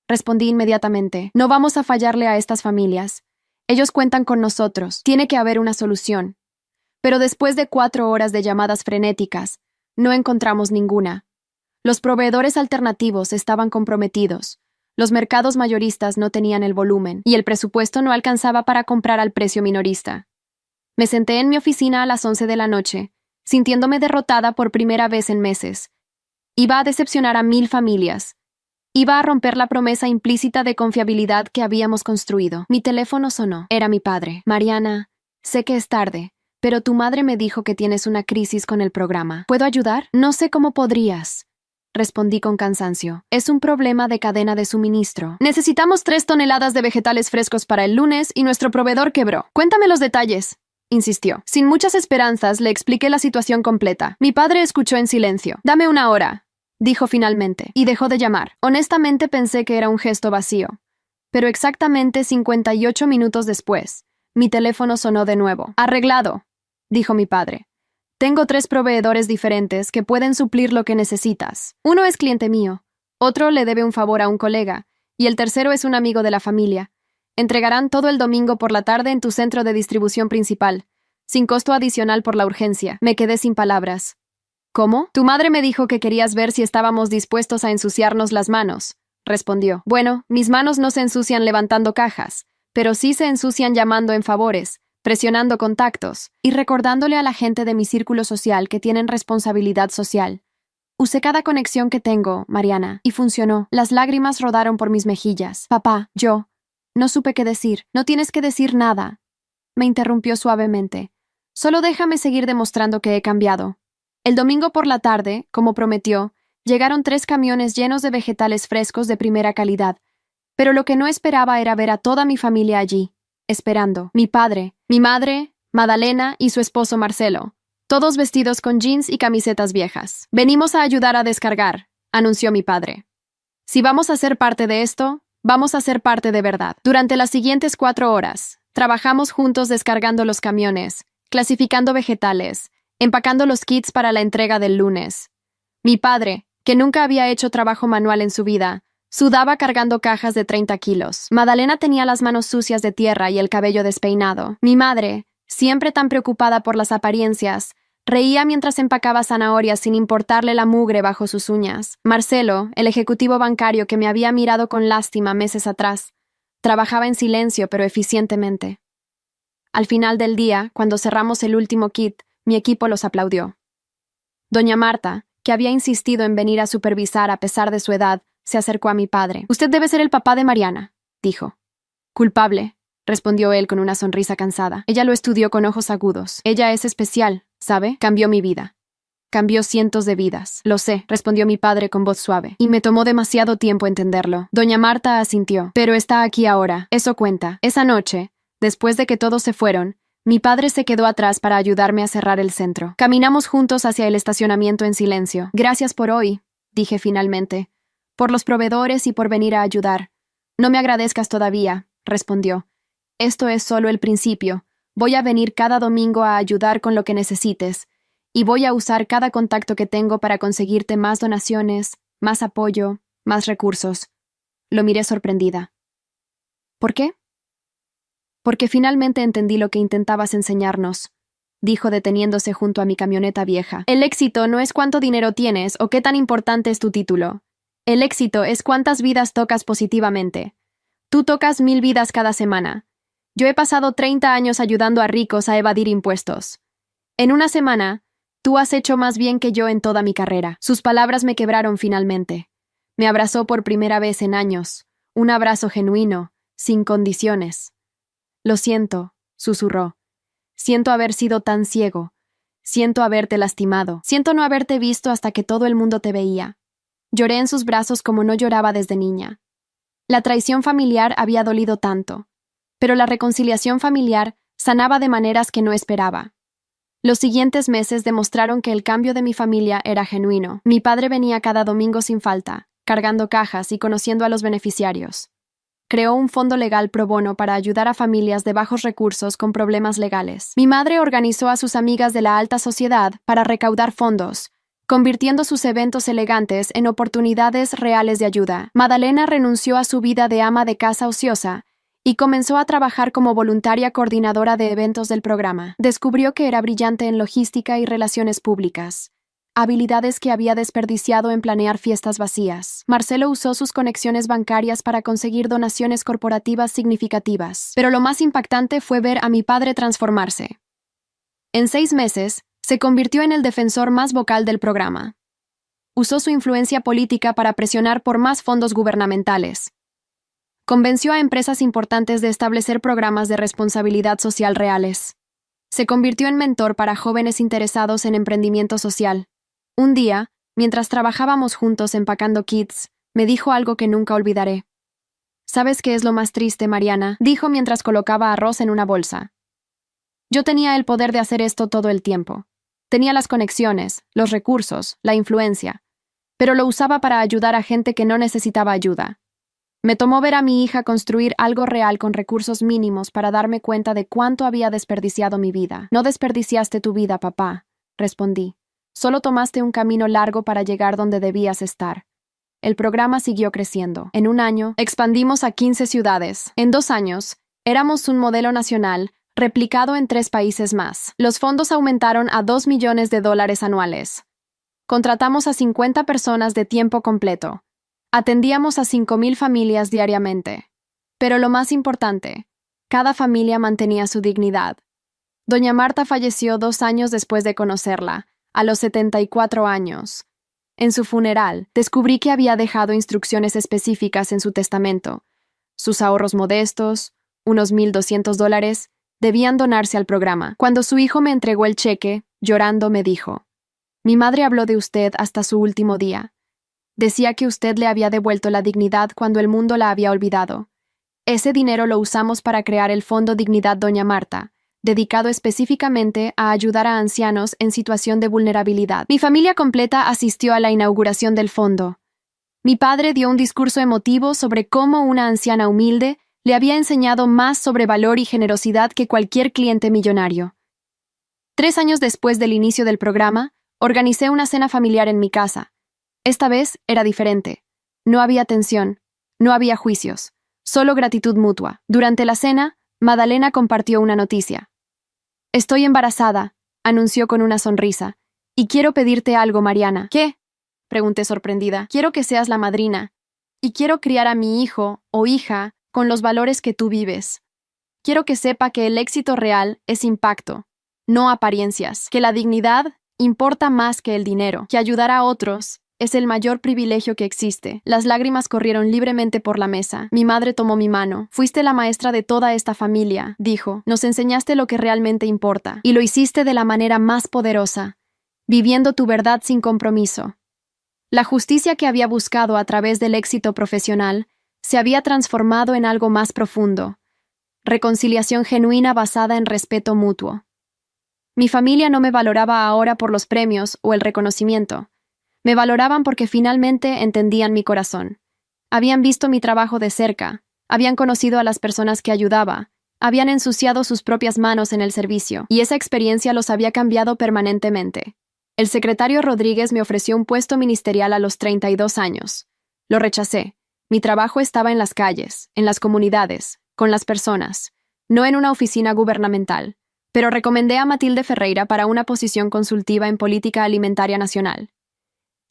respondí inmediatamente. No vamos a fallarle a estas familias. Ellos cuentan con nosotros. Tiene que haber una solución. Pero después de 4 horas de llamadas frenéticas, no encontramos ninguna. Los proveedores alternativos estaban comprometidos. Los mercados mayoristas no tenían el volumen y el presupuesto no alcanzaba para comprar al precio minorista. Me senté en mi oficina a las 11 de la noche, sintiéndome derrotada por primera vez en meses. Iba a decepcionar a 1000 familias. Iba a romper la promesa implícita de confiabilidad que habíamos construido. Mi teléfono sonó. Era mi padre. Mariana, sé que es tarde, pero tu madre me dijo que tienes una crisis con el programa. ¿Puedo ayudar? No sé cómo podrías. Respondí con cansancio. Es un problema de cadena de suministro. Necesitamos 3 toneladas de vegetales frescos para el lunes y nuestro proveedor quebró. Cuéntame los detalles, insistió. Sin muchas esperanzas, le expliqué la situación completa. Mi padre escuchó en silencio. Dame 1 hora, dijo finalmente, y dejó de llamar. Honestamente pensé que era un gesto vacío. Pero exactamente 58 minutos después, mi teléfono sonó de nuevo. Arreglado, dijo mi padre. Tengo 3 proveedores diferentes que pueden suplir lo que necesitas. Uno es cliente mío, otro le debe un favor a un colega, y el tercero es un amigo de la familia. Entregarán todo el domingo por la tarde en tu centro de distribución principal, sin costo adicional por la urgencia. Me quedé sin palabras. ¿Cómo? Tu madre me dijo que querías ver si estábamos dispuestos a ensuciarnos las manos, respondió. Bueno, mis manos no se ensucian levantando cajas, pero sí se ensucian llamando en favores, presionando contactos y recordándole a la gente de mi círculo social que tienen responsabilidad social. Usé cada conexión que tengo, Mariana, y funcionó. Las lágrimas rodaron por mis mejillas. Papá, yo. No supe qué decir. No tienes que decir nada. Me interrumpió suavemente. Solo déjame seguir demostrando que he cambiado. El domingo por la tarde, como prometió, llegaron 3 camiones llenos de vegetales frescos de primera calidad, pero lo que no esperaba era ver a toda mi familia allí, esperando. Mi padre, mi madre, Madalena y su esposo Marcelo, todos vestidos con jeans y camisetas viejas. Venimos a ayudar a descargar, anunció mi padre. Si vamos a ser parte de esto, vamos a ser parte de verdad. Durante las siguientes 4 horas, trabajamos juntos descargando los camiones, clasificando vegetales, empacando los kits para la entrega del lunes. Mi padre, que nunca había hecho trabajo manual en su vida, sudaba cargando cajas de 30 kilos. Madalena tenía las manos sucias de tierra y el cabello despeinado. Mi madre, siempre tan preocupada por las apariencias, reía mientras empacaba zanahorias sin importarle la mugre bajo sus uñas. Marcelo, el ejecutivo bancario que me había mirado con lástima meses atrás, trabajaba en silencio pero eficientemente. Al final del día, cuando cerramos el último kit, mi equipo los aplaudió. Doña Marta, que había insistido en venir a supervisar a pesar de su edad, se acercó a mi padre. «Usted debe ser el papá de Mariana», dijo. «Culpable», respondió él con una sonrisa cansada. Ella lo estudió con ojos agudos. «Ella es especial, ¿sabe? Cambió mi vida. Cambió cientos de vidas». «Lo sé», respondió mi padre con voz suave. «Y me tomó demasiado tiempo entenderlo». Doña Marta asintió. «Pero está aquí ahora. Eso cuenta». Esa noche, después de que todos se fueron, mi padre se quedó atrás para ayudarme a cerrar el centro. Caminamos juntos hacia el estacionamiento en silencio. «Gracias por hoy», dije finalmente. «Por los proveedores y por venir a ayudar». «No me agradezcas todavía», respondió. «Esto es solo el principio. Voy a venir cada domingo a ayudar con lo que necesites, y voy a usar cada contacto que tengo para conseguirte más donaciones, más apoyo, más recursos». Lo miré sorprendida. «¿Por qué?» «Porque finalmente entendí lo que intentabas enseñarnos», dijo deteniéndose junto a mi camioneta vieja. «El éxito no es cuánto dinero tienes o qué tan importante es tu título. El éxito es cuántas vidas tocas positivamente. Tú tocas 1000 vidas cada semana. Yo he pasado 30 años ayudando a ricos a evadir impuestos. En una semana, tú has hecho más bien que yo en toda mi carrera». Sus palabras me quebraron finalmente. Me abrazó por primera vez en años. Un abrazo genuino, sin condiciones. «Lo siento», susurró. «Siento haber sido tan ciego. Siento haberte lastimado. Siento no haberte visto hasta que todo el mundo te veía». Lloré en sus brazos como no lloraba desde niña. La traición familiar había dolido tanto, pero la reconciliación familiar sanaba de maneras que no esperaba. Los siguientes meses demostraron que el cambio de mi familia era genuino. Mi padre venía cada domingo sin falta, cargando cajas y conociendo a los beneficiarios. Creó un fondo legal pro bono para ayudar a familias de bajos recursos con problemas legales. Mi madre organizó a sus amigas de la alta sociedad para recaudar fondos, convirtiendo sus eventos elegantes en oportunidades reales de ayuda. Madalena renunció a su vida de ama de casa ociosa y comenzó a trabajar como voluntaria coordinadora de eventos del programa. Descubrió que era brillante en logística y relaciones públicas, habilidades que había desperdiciado en planear fiestas vacías. Marcelo usó sus conexiones bancarias para conseguir donaciones corporativas significativas, pero lo más impactante fue ver a mi padre transformarse. En 6 meses, se convirtió en el defensor más vocal del programa. Usó su influencia política para presionar por más fondos gubernamentales. Convenció a empresas importantes de establecer programas de responsabilidad social reales. Se convirtió en mentor para jóvenes interesados en emprendimiento social. Un día, mientras trabajábamos juntos empacando kits, me dijo algo que nunca olvidaré. «¿Sabes qué es lo más triste, Mariana?», dijo mientras colocaba arroz en una bolsa. «Yo tenía el poder de hacer esto todo el tiempo. Tenía las conexiones, los recursos, la influencia, pero lo usaba para ayudar a gente que no necesitaba ayuda. Me tomó ver a mi hija construir algo real con recursos mínimos para darme cuenta de cuánto había desperdiciado mi vida». «No desperdiciaste tu vida, papá», respondí. «Solo tomaste un camino largo para llegar donde debías estar». El programa siguió creciendo. En un año, expandimos a 15 ciudades. En 2 años, éramos un modelo nacional, replicado en 3 países más. Los fondos aumentaron a $2 millones anuales. Contratamos a 50 personas de tiempo completo. Atendíamos a 5,000 familias diariamente. Pero lo más importante, cada familia mantenía su dignidad. Doña Marta falleció 2 años después de conocerla, a los 74 años. En su funeral, descubrí que había dejado instrucciones específicas en su testamento. Sus ahorros modestos, unos $1,200, debían donarse al programa. Cuando su hijo me entregó el cheque, llorando me dijo: «Mi madre habló de usted hasta su último día. Decía que usted le había devuelto la dignidad cuando el mundo la había olvidado. Ese dinero lo usamos para crear el Fondo Dignidad Doña Marta, dedicado específicamente a ayudar a ancianos en situación de vulnerabilidad». Mi familia completa asistió a la inauguración del fondo. Mi padre dio un discurso emotivo sobre cómo una anciana humilde le había enseñado más sobre valor y generosidad que cualquier cliente millonario. 3 años después del inicio del programa, organicé una cena familiar en mi casa. Esta vez era diferente. No había tensión, no había juicios, solo gratitud mutua. Durante la cena, Madalena compartió una noticia. «Estoy embarazada», anunció con una sonrisa, «y quiero pedirte algo, Mariana». «¿Qué?», pregunté sorprendida. «Quiero que seas la madrina, y quiero criar a mi hijo o hija con los valores que tú vives. Quiero que sepa que el éxito real es impacto, no apariencias, que la dignidad importa más que el dinero, que ayudar a otros es el mayor privilegio que existe». Las lágrimas corrieron libremente por la mesa. Mi madre tomó mi mano. «Fuiste la maestra de toda esta familia», dijo. «Nos enseñaste lo que realmente importa, y lo hiciste de la manera más poderosa, viviendo tu verdad sin compromiso». La justicia que había buscado a través del éxito profesional se había transformado en algo más profundo. Reconciliación genuina basada en respeto mutuo. Mi familia no me valoraba ahora por los premios o el reconocimiento. Me valoraban porque finalmente entendían mi corazón. Habían visto mi trabajo de cerca, habían conocido a las personas que ayudaba, habían ensuciado sus propias manos en el servicio, y esa experiencia los había cambiado permanentemente. El secretario Rodríguez me ofreció un puesto ministerial a los 32 años. Lo rechacé. Mi trabajo estaba en las calles, en las comunidades, con las personas, no en una oficina gubernamental, pero recomendé a Matilde Ferreira para una posición consultiva en política alimentaria nacional.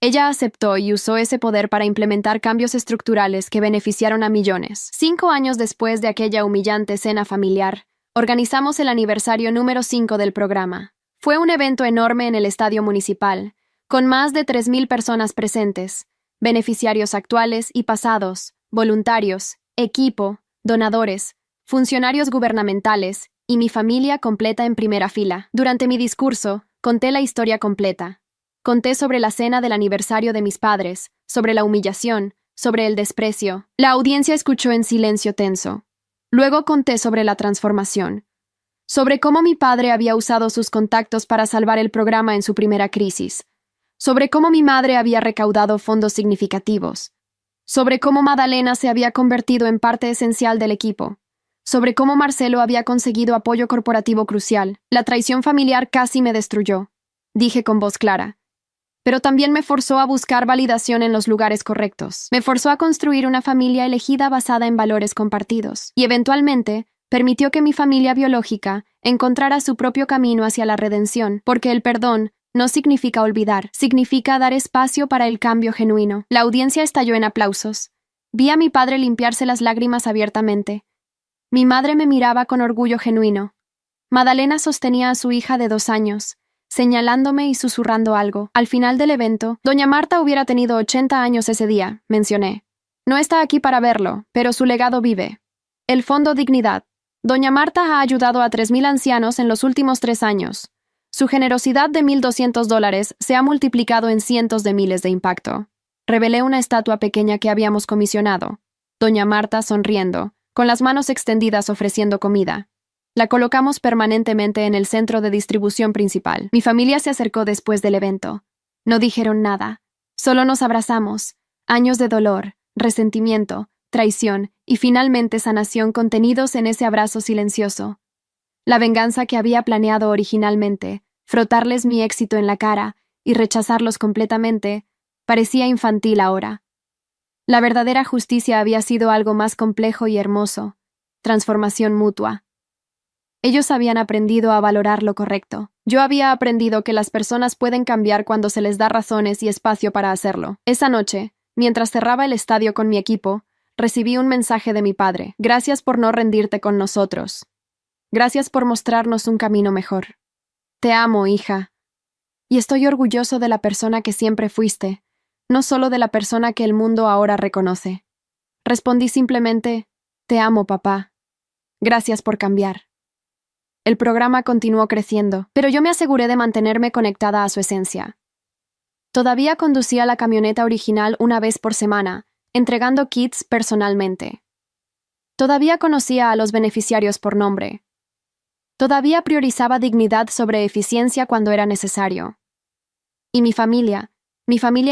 Ella aceptó y usó ese poder para implementar cambios estructurales que beneficiaron a millones. 5 años después de aquella humillante cena familiar, organizamos el aniversario número 5 del programa. Fue un evento enorme en el estadio municipal, con más de 3,000 personas presentes, beneficiarios actuales y pasados, voluntarios, equipo, donadores, funcionarios gubernamentales y mi familia completa en primera fila. Durante mi discurso, conté la historia completa. Conté sobre la cena del aniversario de mis padres, sobre la humillación, sobre el desprecio. La audiencia escuchó en silencio tenso. Luego conté sobre la transformación, sobre cómo mi padre había usado sus contactos para salvar el programa en su primera crisis, sobre cómo mi madre había recaudado fondos significativos, sobre cómo Madalena se había convertido en parte esencial del equipo, sobre cómo Marcelo había conseguido apoyo corporativo crucial. La traición familiar casi me destruyó, dije con voz clara. Pero también me forzó a buscar validación en los lugares correctos. Me forzó a construir una familia elegida basada en valores compartidos. Y eventualmente, permitió que mi familia biológica encontrara su propio camino hacia la redención, porque el perdón no significa olvidar, significa dar espacio para el cambio genuino. La audiencia estalló en aplausos. Vi a mi padre limpiarse las lágrimas abiertamente. Mi madre me miraba con orgullo genuino. Madalena sostenía a su hija de 2 años, señalándome y susurrando algo. Al final del evento, Doña Marta hubiera tenido 80 años ese día, mencioné. No está aquí para verlo, pero su legado vive. El Fondo Dignidad. Doña Marta ha ayudado a 3,000 ancianos en los últimos 3 años. Su generosidad de $1,200 se ha multiplicado en cientos de miles de impacto. Revelé una estatua pequeña que habíamos comisionado. Doña Marta sonriendo, con las manos extendidas ofreciendo comida. La colocamos permanentemente en el centro de distribución principal. Mi familia se acercó después del evento. No dijeron nada. Solo nos abrazamos. Años de dolor, resentimiento, traición y finalmente sanación contenidos en ese abrazo silencioso. La venganza que había planeado originalmente, frotarles mi éxito en la cara y rechazarlos completamente, parecía infantil ahora. La verdadera justicia había sido algo más complejo y hermoso, transformación mutua. Ellos habían aprendido a valorar lo correcto. Yo había aprendido que las personas pueden cambiar cuando se les da razones y espacio para hacerlo. Esa noche, mientras cerraba el estadio con mi equipo, recibí un mensaje de mi padre. Gracias por no rendirte con nosotros. Gracias por mostrarnos un camino mejor. Te amo, hija. Y estoy orgulloso de la persona que siempre fuiste, no solo de la persona que el mundo ahora reconoce. Respondí simplemente, te amo, papá. Gracias por cambiar. El programa continuó creciendo, pero yo me aseguré de mantenerme conectada a su esencia. Todavía conducía la camioneta original una vez por semana, entregando kits personalmente. Todavía conocía a los beneficiarios por nombre. Todavía priorizaba dignidad sobre eficiencia cuando era necesario. Y mi familia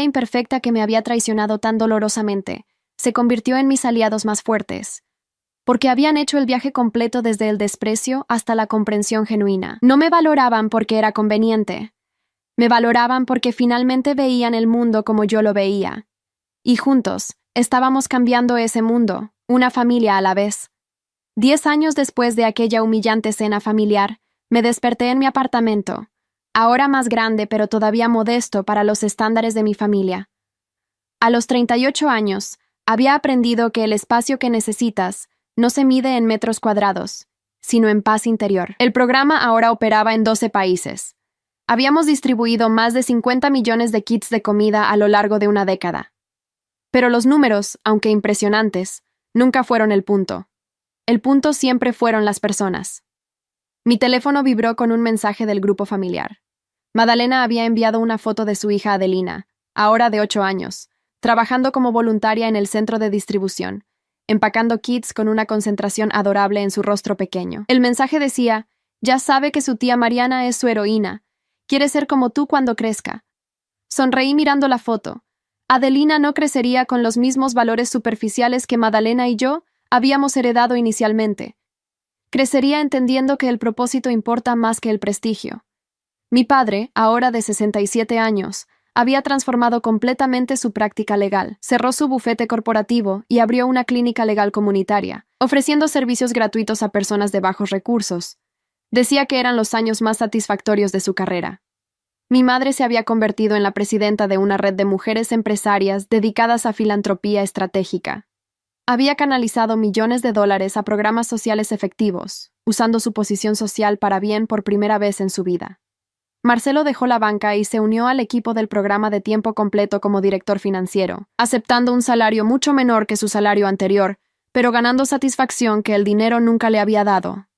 imperfecta que me había traicionado tan dolorosamente, se convirtió en mis aliados más fuertes, porque habían hecho el viaje completo desde el desprecio hasta la comprensión genuina. No me valoraban porque era conveniente. Me valoraban porque finalmente veían el mundo como yo lo veía. Y juntos, estábamos cambiando ese mundo, una familia a la vez. 10 años después de aquella humillante cena familiar, me desperté en mi apartamento, ahora más grande pero todavía modesto para los estándares de mi familia. A los 38 años, había aprendido que el espacio que necesitas no se mide en metros cuadrados, sino en paz interior. El programa ahora operaba en 12 países. Habíamos distribuido más de 50 millones de kits de comida a lo largo de una década. Pero los números, aunque impresionantes, nunca fueron el punto. El punto siempre fueron las personas. Mi teléfono vibró con un mensaje del grupo familiar. Madalena había enviado una foto de su hija Adelina, ahora de 8 años, trabajando como voluntaria en el centro de distribución, empacando kits con una concentración adorable en su rostro pequeño. El mensaje decía, ya sabe que su tía Mariana es su heroína, quiere ser como tú cuando crezca. Sonreí mirando la foto. Adelina no crecería con los mismos valores superficiales que Madalena y yo habíamos heredado inicialmente. Crecería entendiendo que el propósito importa más que el prestigio. Mi padre, ahora de 67 años, había transformado completamente su práctica legal. Cerró su bufete corporativo y abrió una clínica legal comunitaria, ofreciendo servicios gratuitos a personas de bajos recursos. Decía que eran los años más satisfactorios de su carrera. Mi madre se había convertido en la presidenta de una red de mujeres empresarias dedicadas a filantropía estratégica. Había canalizado millones de dólares a programas sociales efectivos, usando su posición social para bien por primera vez en su vida. Marcelo dejó la banca y se unió al equipo del programa de tiempo completo como director financiero, aceptando un salario mucho menor que su salario anterior, pero ganando satisfacción que el dinero nunca le había dado.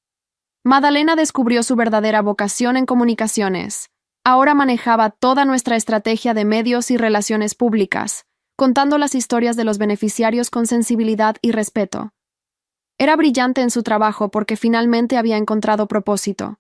Madalena descubrió su verdadera vocación en comunicaciones. Ahora manejaba toda nuestra estrategia de medios y relaciones públicas, contando las historias de los beneficiarios con sensibilidad y respeto. Era brillante en su trabajo porque finalmente había encontrado propósito.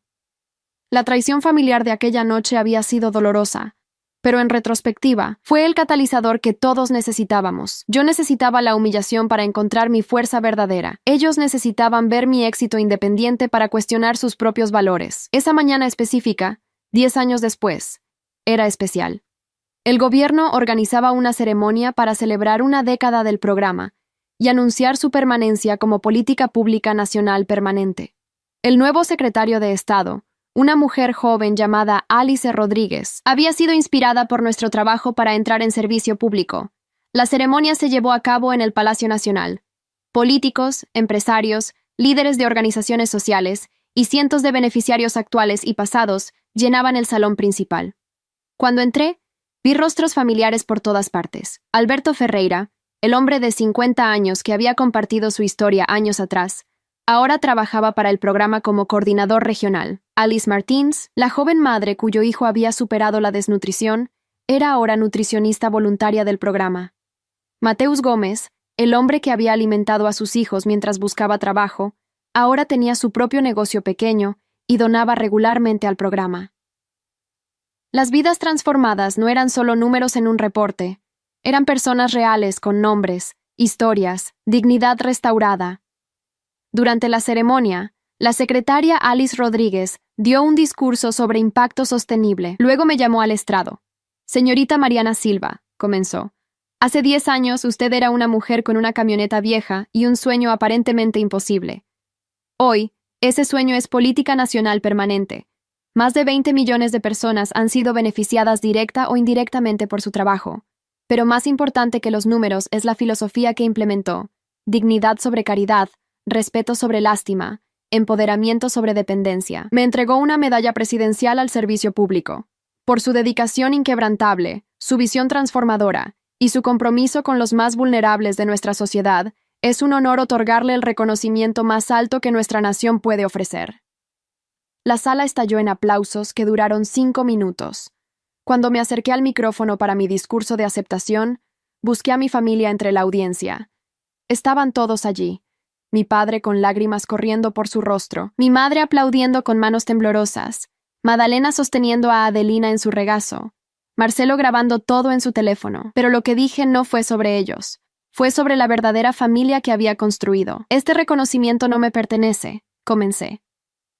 La traición familiar de aquella noche había sido dolorosa, pero en retrospectiva, fue el catalizador que todos necesitábamos. Yo necesitaba la humillación para encontrar mi fuerza verdadera. Ellos necesitaban ver mi éxito independiente para cuestionar sus propios valores. Esa mañana específica, 10 años después, era especial. El gobierno organizaba una ceremonia para celebrar una década del programa y anunciar su permanencia como política pública nacional permanente. El nuevo secretario de Estado, una mujer joven llamada Alice Rodríguez, había sido inspirada por nuestro trabajo para entrar en servicio público. La ceremonia se llevó a cabo en el Palacio Nacional. Políticos, empresarios, líderes de organizaciones sociales y cientos de beneficiarios actuales y pasados llenaban el salón principal. Cuando entré, vi rostros familiares por todas partes. Alberto Ferreira, el hombre de 50 años que había compartido su historia años atrás, ahora trabajaba para el programa como coordinador regional. Alice Martins, la joven madre cuyo hijo había superado la desnutrición, era ahora nutricionista voluntaria del programa. Mateus Gómez, el hombre que había alimentado a sus hijos mientras buscaba trabajo, ahora tenía su propio negocio pequeño y donaba regularmente al programa. Las vidas transformadas no eran solo números en un reporte, eran personas reales con nombres, historias, dignidad restaurada. Durante la ceremonia, la secretaria Alice Rodríguez dio un discurso sobre impacto sostenible. Luego me llamó al estrado. Señorita Mariana Silva, comenzó. Hace 10 años usted era una mujer con una camioneta vieja y un sueño aparentemente imposible. Hoy, ese sueño es política nacional permanente. Más de 20 millones de personas han sido beneficiadas directa o indirectamente por su trabajo. Pero más importante que los números es la filosofía que implementó: dignidad sobre caridad, respeto sobre lástima, empoderamiento sobre dependencia. Me entregó una medalla presidencial al servicio público. Por su dedicación inquebrantable, su visión transformadora y su compromiso con los más vulnerables de nuestra sociedad, es un honor otorgarle el reconocimiento más alto que nuestra nación puede ofrecer. La sala estalló en aplausos que duraron 5 minutos. Cuando me acerqué al micrófono para mi discurso de aceptación, busqué a mi familia entre la audiencia. Estaban todos allí. Mi padre con lágrimas corriendo por su rostro, mi madre aplaudiendo con manos temblorosas, Madalena sosteniendo a Adelina en su regazo, Marcelo grabando todo en su teléfono. Pero lo que dije no fue sobre ellos. Fue sobre la verdadera familia que había construido. Este reconocimiento no me pertenece, comencé.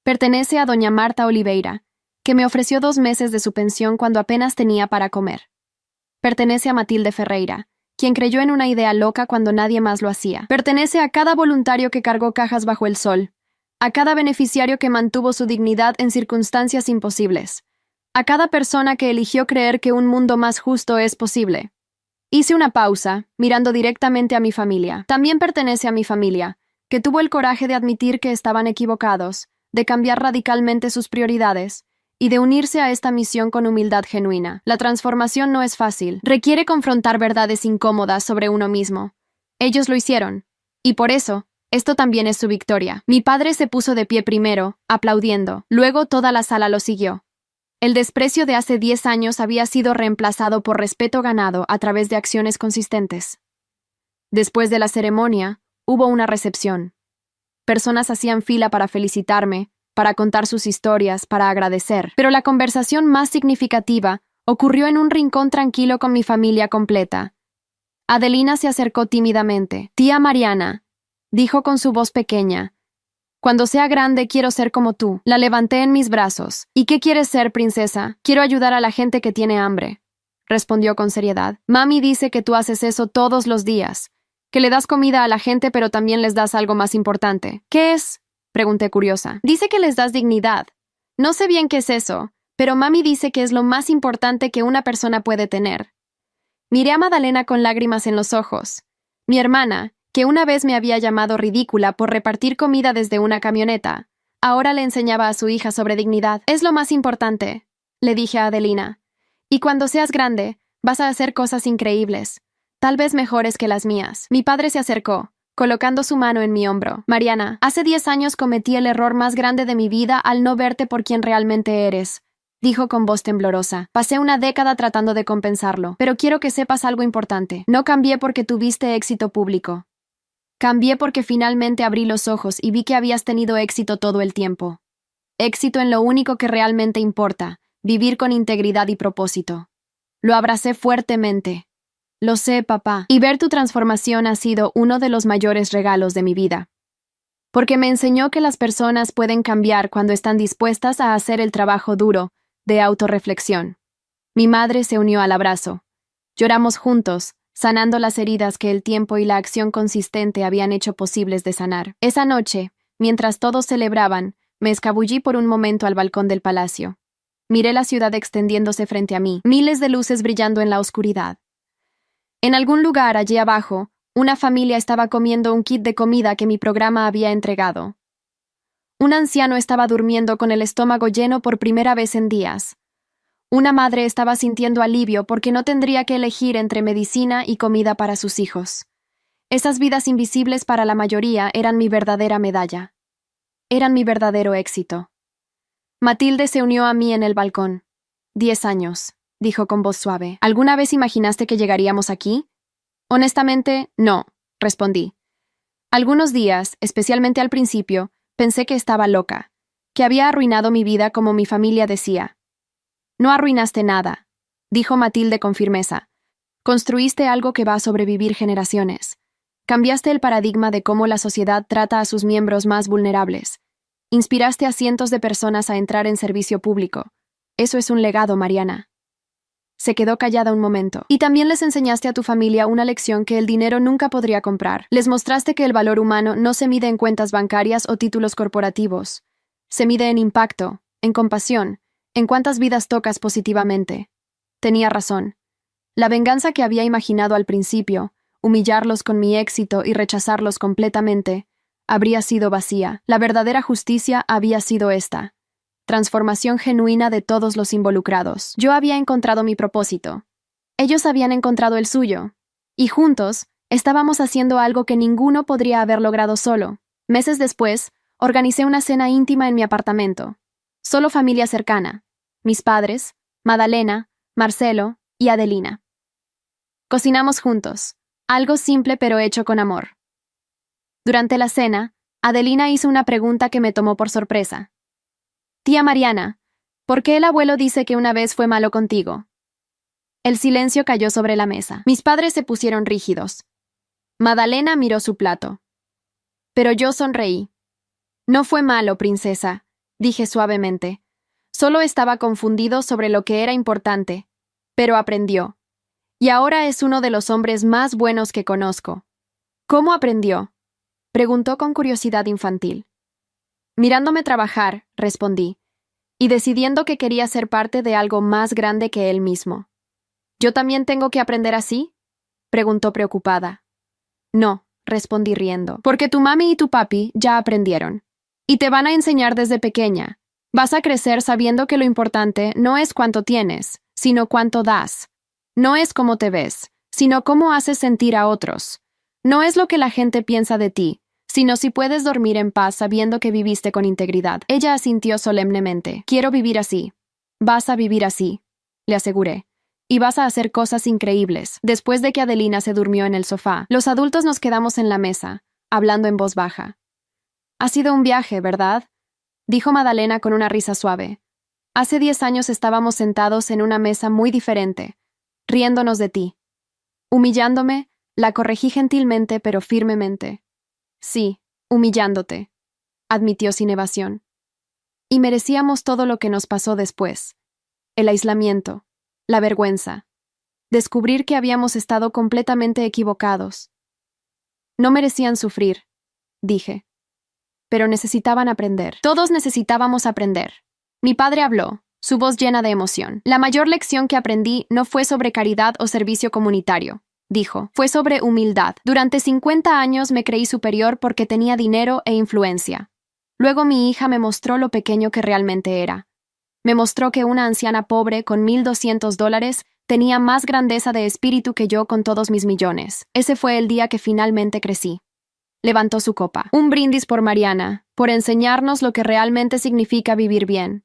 Pertenece a doña Marta Oliveira, que me ofreció 2 meses de su pensión cuando apenas tenía para comer. Pertenece a Matilde Ferreira, quien creyó en una idea loca cuando nadie más lo hacía. Pertenece a cada voluntario que cargó cajas bajo el sol, a cada beneficiario que mantuvo su dignidad en circunstancias imposibles, a cada persona que eligió creer que un mundo más justo es posible. Hice una pausa, mirando directamente a mi familia. También pertenece a mi familia, que tuvo el coraje de admitir que estaban equivocados, de cambiar radicalmente sus prioridades y de unirse a esta misión con humildad genuina. La transformación no es fácil, requiere confrontar verdades incómodas sobre uno mismo. Ellos lo hicieron, y por eso, esto también es su victoria. Mi padre se puso de pie primero, aplaudiendo, luego toda la sala lo siguió. El desprecio de hace 10 años había sido reemplazado por respeto ganado a través de acciones consistentes. Después de la ceremonia, hubo una recepción. Personas hacían fila para felicitarme, para contar sus historias, para agradecer. Pero la conversación más significativa ocurrió en un rincón tranquilo con mi familia completa. Adelina se acercó tímidamente. «Tía Mariana», dijo con su voz pequeña, «cuando sea grande quiero ser como tú». La levanté en mis brazos. «¿Y qué quieres ser, princesa?» «Quiero ayudar a la gente que tiene hambre», respondió con seriedad. «Mami dice que tú haces eso todos los días, que le das comida a la gente pero también les das algo más importante». «¿Qué es?», pregunté curiosa. «Dice que les das dignidad. No sé bien qué es eso, pero mami dice que es lo más importante que una persona puede tener». Miré a Madalena con lágrimas en los ojos. Mi hermana, que una vez me había llamado ridícula por repartir comida desde una camioneta, ahora le enseñaba a su hija sobre dignidad. «Es lo más importante», le dije a Adelina. «Y cuando seas grande, vas a hacer cosas increíbles, tal vez mejores que las mías». Mi padre se acercó, colocando su mano en mi hombro. «Mariana, hace 10 años cometí el error más grande de mi vida al no verte por quien realmente eres», dijo con voz temblorosa. «Pasé una década tratando de compensarlo, pero quiero que sepas algo importante. No cambié porque tuviste éxito público. Cambié porque finalmente abrí los ojos y vi que habías tenido éxito todo el tiempo. Éxito en lo único que realmente importa, vivir con integridad y propósito». Lo abracé fuertemente. «Lo sé, papá, y ver tu transformación ha sido uno de los mayores regalos de mi vida. Porque me enseñó que las personas pueden cambiar cuando están dispuestas a hacer el trabajo duro de autorreflexión». Mi madre se unió al abrazo. Lloramos juntos, sanando las heridas que el tiempo y la acción consistente habían hecho posibles de sanar. Esa noche, mientras todos celebraban, me escabullí por un momento al balcón del palacio. Miré la ciudad extendiéndose frente a mí, miles de luces brillando en la oscuridad. En algún lugar allí abajo, una familia estaba comiendo un kit de comida que mi programa había entregado. Un anciano estaba durmiendo con el estómago lleno por primera vez en días. Una madre estaba sintiendo alivio porque no tendría que elegir entre medicina y comida para sus hijos. Esas vidas invisibles para la mayoría eran mi verdadera medalla. Eran mi verdadero éxito. Matilde se unió a mí en el balcón. 10 años, dijo con voz suave. ¿Alguna vez imaginaste que llegaríamos aquí? Honestamente, no, respondí. Algunos días, especialmente al principio, pensé que estaba loca, que había arruinado mi vida como mi familia decía. No arruinaste nada, dijo Matilde con firmeza. Construiste algo que va a sobrevivir generaciones. Cambiaste el paradigma de cómo la sociedad trata a sus miembros más vulnerables. Inspiraste a cientos de personas a entrar en servicio público. Eso es un legado, Mariana. Se quedó callada un momento. Y también les enseñaste a tu familia una lección que el dinero nunca podría comprar. Les mostraste que el valor humano no se mide en cuentas bancarias o títulos corporativos. Se mide en impacto, en compasión, ¿En cuántas vidas tocas positivamente? Tenía razón. La venganza que había imaginado al principio, humillarlos con mi éxito y rechazarlos completamente, habría sido vacía. La verdadera justicia había sido esta: transformación genuina de todos los involucrados. Yo había encontrado mi propósito. Ellos habían encontrado el suyo. Y juntos, estábamos haciendo algo que ninguno podría haber logrado solo. Meses después, organicé una cena íntima en mi apartamento. Solo familia cercana: mis padres, Madalena, Marcelo y Adelina. Cocinamos juntos, algo simple pero hecho con amor. Durante la cena, Adelina hizo una pregunta que me tomó por sorpresa. Tía Mariana, ¿por qué el abuelo dice que una vez fue malo contigo? El silencio cayó sobre la mesa. Mis padres se pusieron rígidos. Madalena miró su plato. Pero yo sonreí. No fue malo, princesa, dije suavemente. Solo estaba confundido sobre lo que era importante, pero aprendió. Y ahora es uno de los hombres más buenos que conozco. ¿Cómo aprendió?, preguntó con curiosidad infantil. Mirándome trabajar, respondí, y decidiendo que quería ser parte de algo más grande que él mismo. ¿Yo también tengo que aprender así?, preguntó preocupada. No, respondí riendo, porque tu mami y tu papi ya aprendieron. Y te van a enseñar desde pequeña. Vas a crecer sabiendo que lo importante no es cuánto tienes, sino cuánto das. No es cómo te ves, sino cómo haces sentir a otros. No es lo que la gente piensa de ti, sino si puedes dormir en paz sabiendo que viviste con integridad. Ella asintió solemnemente. Quiero vivir así. Vas a vivir así, le aseguré. Y vas a hacer cosas increíbles. Después de que Adelina se durmió en el sofá, los adultos nos quedamos en la mesa, hablando en voz baja. Ha sido un viaje, ¿verdad?, dijo Madalena con una risa suave. Hace 10 años estábamos sentados en una mesa muy diferente, riéndonos de ti. Humillándome, la corregí gentilmente pero firmemente. Sí, humillándote, admitió sin evasión. Y merecíamos todo lo que nos pasó después. El aislamiento, la vergüenza, descubrir que habíamos estado completamente equivocados. No merecían sufrir, dije. Pero necesitaban aprender. Todos necesitábamos aprender. Mi padre habló, su voz llena de emoción. La mayor lección que aprendí no fue sobre caridad o servicio comunitario, dijo. Fue sobre humildad. Durante 50 años me creí superior porque tenía dinero e influencia. Luego mi hija me mostró lo pequeño que realmente era. Me mostró que una anciana pobre con $1,200 tenía más grandeza de espíritu que yo con todos mis millones. Ese fue el día que finalmente crecí. Levantó su copa. Un brindis por Mariana, por enseñarnos lo que realmente significa vivir bien.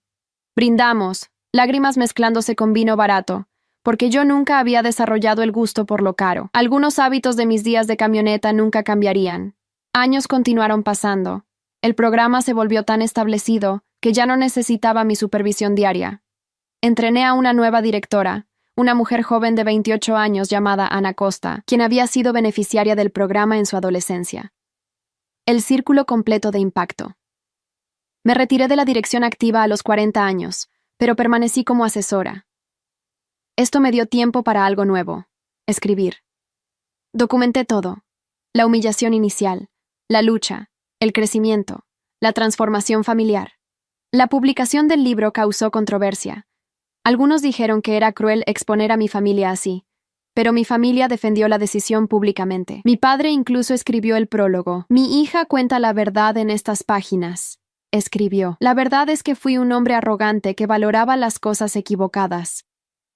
Brindamos, lágrimas mezclándose con vino barato, porque yo nunca había desarrollado el gusto por lo caro. Algunos hábitos de mis días de camioneta nunca cambiarían. Años continuaron pasando. El programa se volvió tan establecido que ya no necesitaba mi supervisión diaria. Entrené a una nueva directora, una mujer joven de 28 años llamada Ana Costa, quien había sido beneficiaria del programa en su adolescencia. El círculo completo de impacto. Me retiré de la dirección activa a los 40 años, pero permanecí como asesora. Esto me dio tiempo para algo nuevo: escribir. Documenté todo: la humillación inicial, la lucha, el crecimiento, la transformación familiar. La publicación del libro causó controversia. Algunos dijeron que era cruel exponer a mi familia así, pero mi familia defendió la decisión públicamente. Mi padre incluso escribió el prólogo. Mi hija cuenta la verdad en estas páginas, escribió. La verdad es que fui un hombre arrogante que valoraba las cosas equivocadas,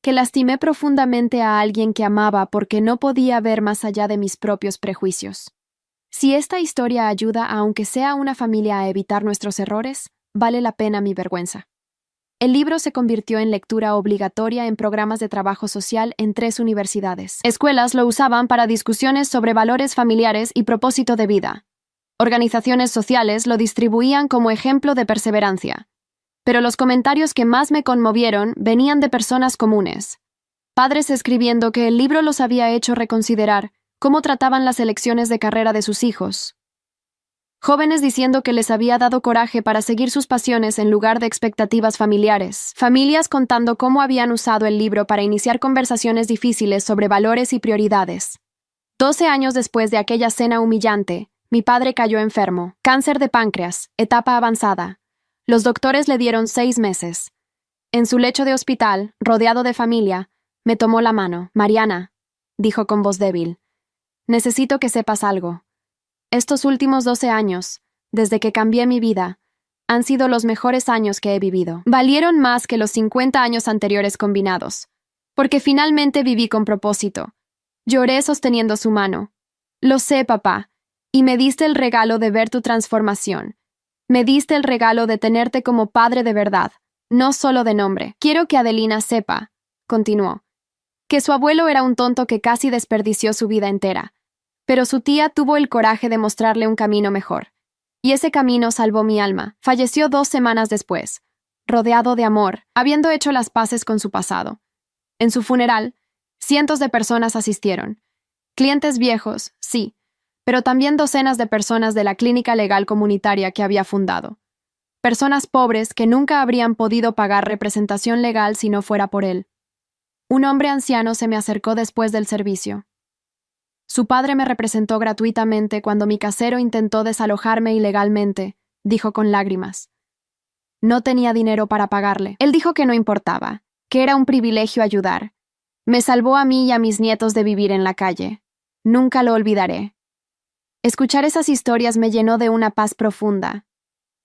que lastimé profundamente a alguien que amaba porque no podía ver más allá de mis propios prejuicios. Si esta historia ayuda a aunque sea una familia a evitar nuestros errores, vale la pena mi vergüenza. El libro se convirtió en lectura obligatoria en programas de trabajo social en 3 universidades. Escuelas lo usaban para discusiones sobre valores familiares y propósito de vida. Organizaciones sociales lo distribuían como ejemplo de perseverancia. Pero los comentarios que más me conmovieron venían de personas comunes. Padres escribiendo que el libro los había hecho reconsiderar cómo trataban las elecciones de carrera de sus hijos. Jóvenes diciendo que les había dado coraje para seguir sus pasiones en lugar de expectativas familiares. Familias contando cómo habían usado el libro para iniciar conversaciones difíciles sobre valores y prioridades. 12 años después de aquella cena humillante, mi padre cayó enfermo. Cáncer de páncreas, etapa avanzada. Los doctores le dieron 6 meses. En su lecho de hospital, rodeado de familia, me tomó la mano. Mariana, dijo con voz débil, necesito que sepas algo. Estos últimos 12 años, desde que cambié mi vida, han sido los mejores años que he vivido. Valieron más que los 50 años anteriores combinados, porque finalmente viví con propósito. Lloré sosteniendo su mano. Lo sé, papá, y me diste el regalo de ver tu transformación. Me diste el regalo de tenerte como padre de verdad, no solo de nombre. Quiero que Adelina sepa, continuó, que su abuelo era un tonto que casi desperdició su vida entera, pero su tía tuvo el coraje de mostrarle un camino mejor. Y ese camino salvó mi alma. Falleció 2 semanas después, rodeado de amor, habiendo hecho las paces con su pasado. En su funeral, cientos de personas asistieron. Clientes viejos, sí, pero también docenas de personas de la clínica legal comunitaria que había fundado. Personas pobres que nunca habrían podido pagar representación legal si no fuera por él. Un hombre anciano se me acercó después del servicio. Su padre me representó gratuitamente cuando mi casero intentó desalojarme ilegalmente, dijo con lágrimas. No tenía dinero para pagarle. Él dijo que no importaba, que era un privilegio ayudar. Me salvó a mí y a mis nietos de vivir en la calle. Nunca lo olvidaré. Escuchar esas historias me llenó de una paz profunda.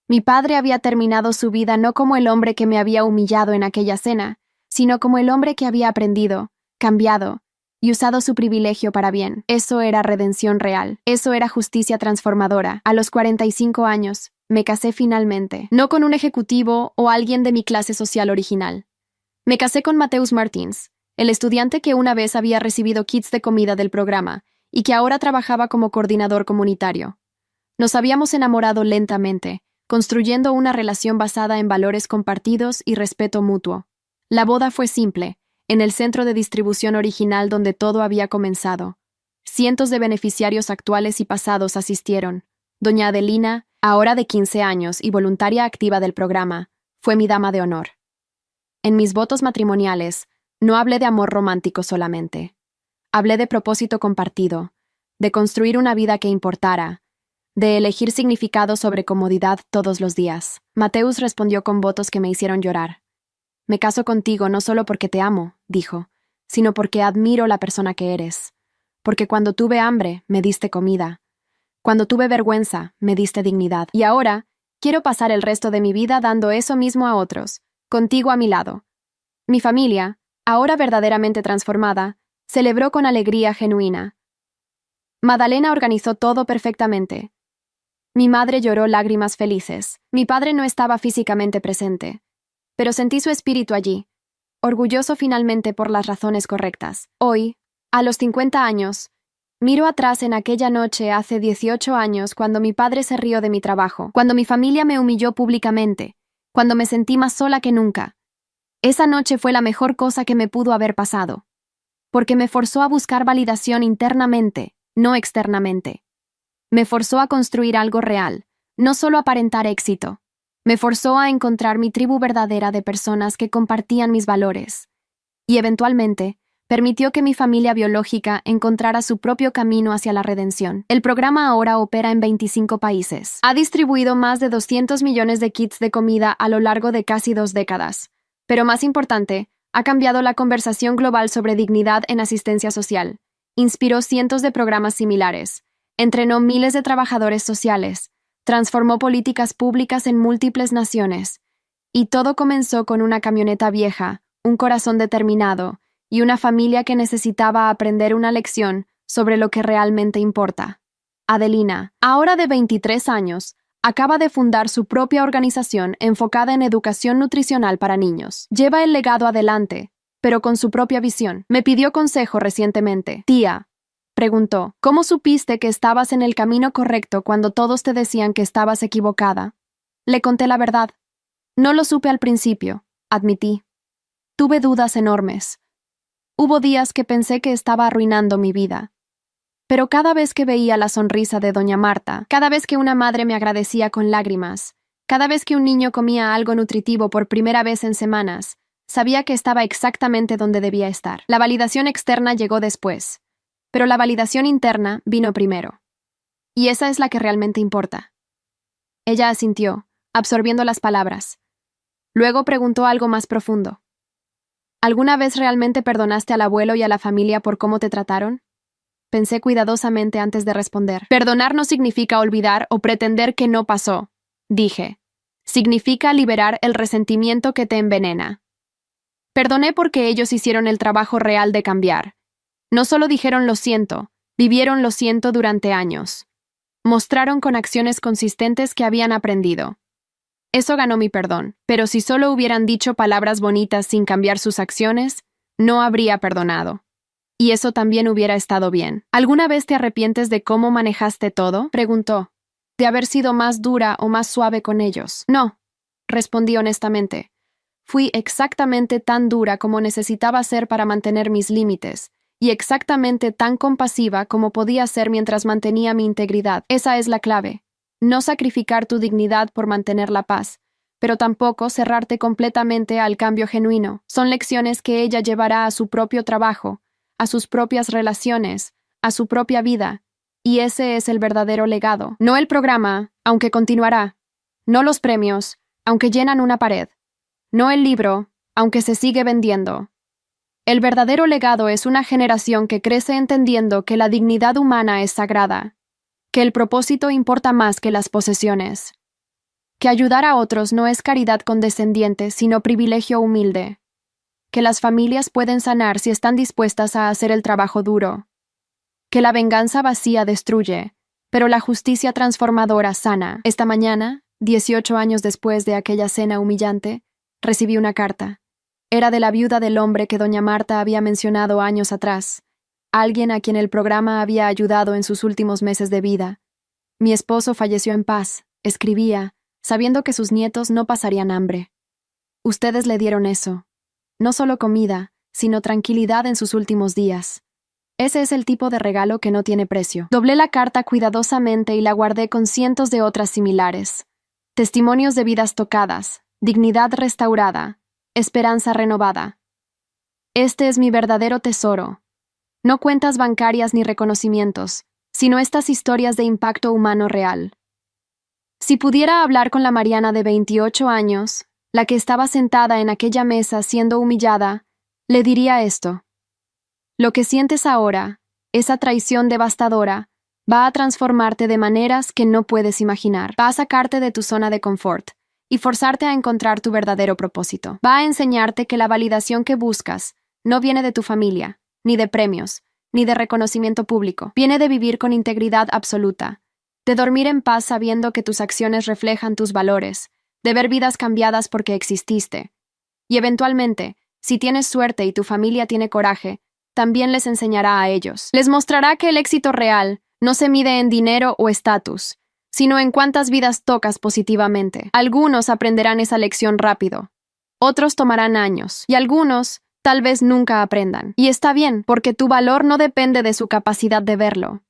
Mi padre había terminado su vida no como el hombre que me había humillado en aquella cena, sino como el hombre que había aprendido, cambiado, y usado su privilegio para bien. Eso era redención real. Eso era justicia transformadora. A los 45 años, me casé finalmente, no con un ejecutivo o alguien de mi clase social original. Me casé con Mateus Martins, el estudiante que una vez había recibido kits de comida del programa y que ahora trabajaba como coordinador comunitario. Nos habíamos enamorado lentamente, construyendo una relación basada en valores compartidos y respeto mutuo. La boda fue simple, en el centro de distribución original donde todo había comenzado. Cientos de beneficiarios actuales y pasados asistieron. Doña Adelina, ahora de 15 años y voluntaria activa del programa, fue mi dama de honor. En mis votos matrimoniales, no hablé de amor romántico solamente. Hablé de propósito compartido, de construir una vida que importara, de elegir significado sobre comodidad todos los días. Mateus respondió con votos que me hicieron llorar. Me caso contigo no solo porque te amo, dijo, sino porque admiro la persona que eres. Porque cuando tuve hambre, me diste comida. Cuando tuve vergüenza, me diste dignidad. Y ahora, quiero pasar el resto de mi vida dando eso mismo a otros, contigo a mi lado. Mi familia, ahora verdaderamente transformada, celebró con alegría genuina. Madalena organizó todo perfectamente. Mi madre lloró lágrimas felices. Mi padre no estaba físicamente presente, pero sentí su espíritu allí, orgulloso finalmente por las razones correctas. Hoy, a los 50 años, miro atrás en aquella noche hace 18 años cuando mi padre se rió de mi trabajo, cuando mi familia me humilló públicamente, cuando me sentí más sola que nunca. Esa noche fue la mejor cosa que me pudo haber pasado, porque me forzó a buscar validación internamente, no externamente. Me forzó a construir algo real, no solo aparentar éxito. Me forzó a encontrar mi tribu verdadera de personas que compartían mis valores. Y eventualmente, permitió que mi familia biológica encontrara su propio camino hacia la redención. El programa ahora opera en 25 países. Ha distribuido más de 200 millones de kits de comida a lo largo de casi 2 décadas. Pero más importante, ha cambiado la conversación global sobre dignidad en asistencia social. Inspiró cientos de programas similares. Entrenó miles de trabajadores sociales. Transformó políticas públicas en múltiples naciones. Y todo comenzó con una camioneta vieja, un corazón determinado y una familia que necesitaba aprender una lección sobre lo que realmente importa. Adelina, ahora de 23 años, acaba de fundar su propia organización enfocada en educación nutricional para niños. Lleva el legado adelante, pero con su propia visión. Me pidió consejo recientemente. Tía, preguntó, ¿cómo supiste que estabas en el camino correcto cuando todos te decían que estabas equivocada? Le conté la verdad. No lo supe al principio, admití. Tuve dudas enormes. Hubo días que pensé que estaba arruinando mi vida. Pero cada vez que veía la sonrisa de doña Marta, cada vez que una madre me agradecía con lágrimas, cada vez que un niño comía algo nutritivo por primera vez en semanas, sabía que estaba exactamente donde debía estar. La validación externa llegó después, pero la validación interna vino primero. Y esa es la que realmente importa. Ella asintió, absorbiendo las palabras. Luego preguntó algo más profundo. ¿Alguna vez realmente perdonaste al abuelo y a la familia por cómo te trataron? Pensé cuidadosamente antes de responder. Perdonar no significa olvidar o pretender que no pasó, dije. Significa liberar el resentimiento que te envenena. Perdoné porque ellos hicieron el trabajo real de cambiar. No solo dijeron lo siento, vivieron lo siento durante años. Mostraron con acciones consistentes que habían aprendido. Eso ganó mi perdón, pero si solo hubieran dicho palabras bonitas sin cambiar sus acciones, no habría perdonado. Y eso también hubiera estado bien. ¿Alguna vez te arrepientes de cómo manejaste todo?, preguntó. ¿De haber sido más dura o más suave con ellos? No, respondí honestamente. Fui exactamente tan dura como necesitaba ser para mantener mis límites, y exactamente tan compasiva como podía ser mientras mantenía mi integridad. Esa es la clave. No sacrificar tu dignidad por mantener la paz, pero tampoco cerrarte completamente al cambio genuino. Son lecciones que ella llevará a su propio trabajo, a sus propias relaciones, a su propia vida, y ese es el verdadero legado. No el programa, aunque continuará. No los premios, aunque llenan una pared. No el libro, aunque se sigue vendiendo. El verdadero legado es una generación que crece entendiendo que la dignidad humana es sagrada, que el propósito importa más que las posesiones, que ayudar a otros no es caridad condescendiente, sino privilegio humilde, que las familias pueden sanar si están dispuestas a hacer el trabajo duro, que la venganza vacía destruye, pero la justicia transformadora sana. Esta mañana, 18 años después de aquella cena humillante, recibí una carta. Era de la viuda del hombre que doña Marta había mencionado años atrás, alguien a quien el programa había ayudado en sus últimos meses de vida. Mi esposo falleció en paz, escribía, sabiendo que sus nietos no pasarían hambre. Ustedes le dieron eso. No solo comida, sino tranquilidad en sus últimos días. Ese es el tipo de regalo que no tiene precio. Doblé la carta cuidadosamente y la guardé con cientos de otras similares. Testimonios de vidas tocadas, dignidad restaurada, esperanza renovada. Este es mi verdadero tesoro. No cuentas bancarias ni reconocimientos, sino estas historias de impacto humano real. Si pudiera hablar con la Mariana de 28 años, la que estaba sentada en aquella mesa siendo humillada, le diría esto. Lo que sientes ahora, esa traición devastadora, va a transformarte de maneras que no puedes imaginar. Va a sacarte de tu zona de confort y forzarte a encontrar tu verdadero propósito. Va a enseñarte que la validación que buscas no viene de tu familia, ni de premios, ni de reconocimiento público. Viene de vivir con integridad absoluta, de dormir en paz sabiendo que tus acciones reflejan tus valores, de ver vidas cambiadas porque exististe. Y eventualmente, si tienes suerte y tu familia tiene coraje, también les enseñará a ellos. Les mostrará que el éxito real no se mide en dinero o estatus, sino en cuántas vidas tocas positivamente. Algunos aprenderán esa lección rápido, otros tomarán años, y algunos tal vez nunca aprendan. Y está bien, porque tu valor no depende de su capacidad de verlo.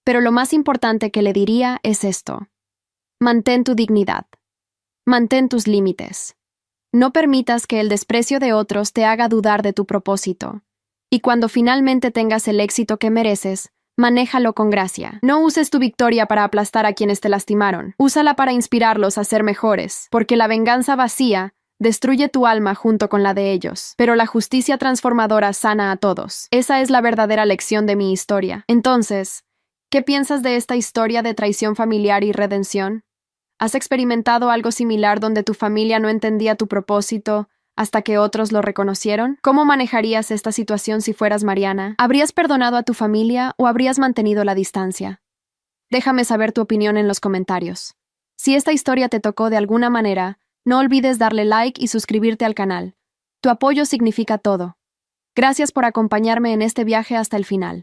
Pero lo más importante que le diría es esto. Mantén tu dignidad. Mantén tus límites. No permitas que el desprecio de otros te haga dudar de tu propósito. Y cuando finalmente tengas el éxito que mereces, manéjalo con gracia. No uses tu victoria para aplastar a quienes te lastimaron. Úsala para inspirarlos a ser mejores, porque la venganza vacía destruye tu alma junto con la de ellos. Pero la justicia transformadora sana a todos. Esa es la verdadera lección de mi historia. Entonces, ¿qué piensas de esta historia de traición familiar y redención? ¿Has experimentado algo similar donde tu familia no entendía tu propósito hasta que otros lo reconocieron? ¿Cómo manejarías esta situación si fueras Mariana? ¿Habrías perdonado a tu familia o habrías mantenido la distancia? Déjame saber tu opinión en los comentarios. Si esta historia te tocó de alguna manera, no olvides darle like y suscribirte al canal. Tu apoyo significa todo. Gracias por acompañarme en este viaje hasta el final.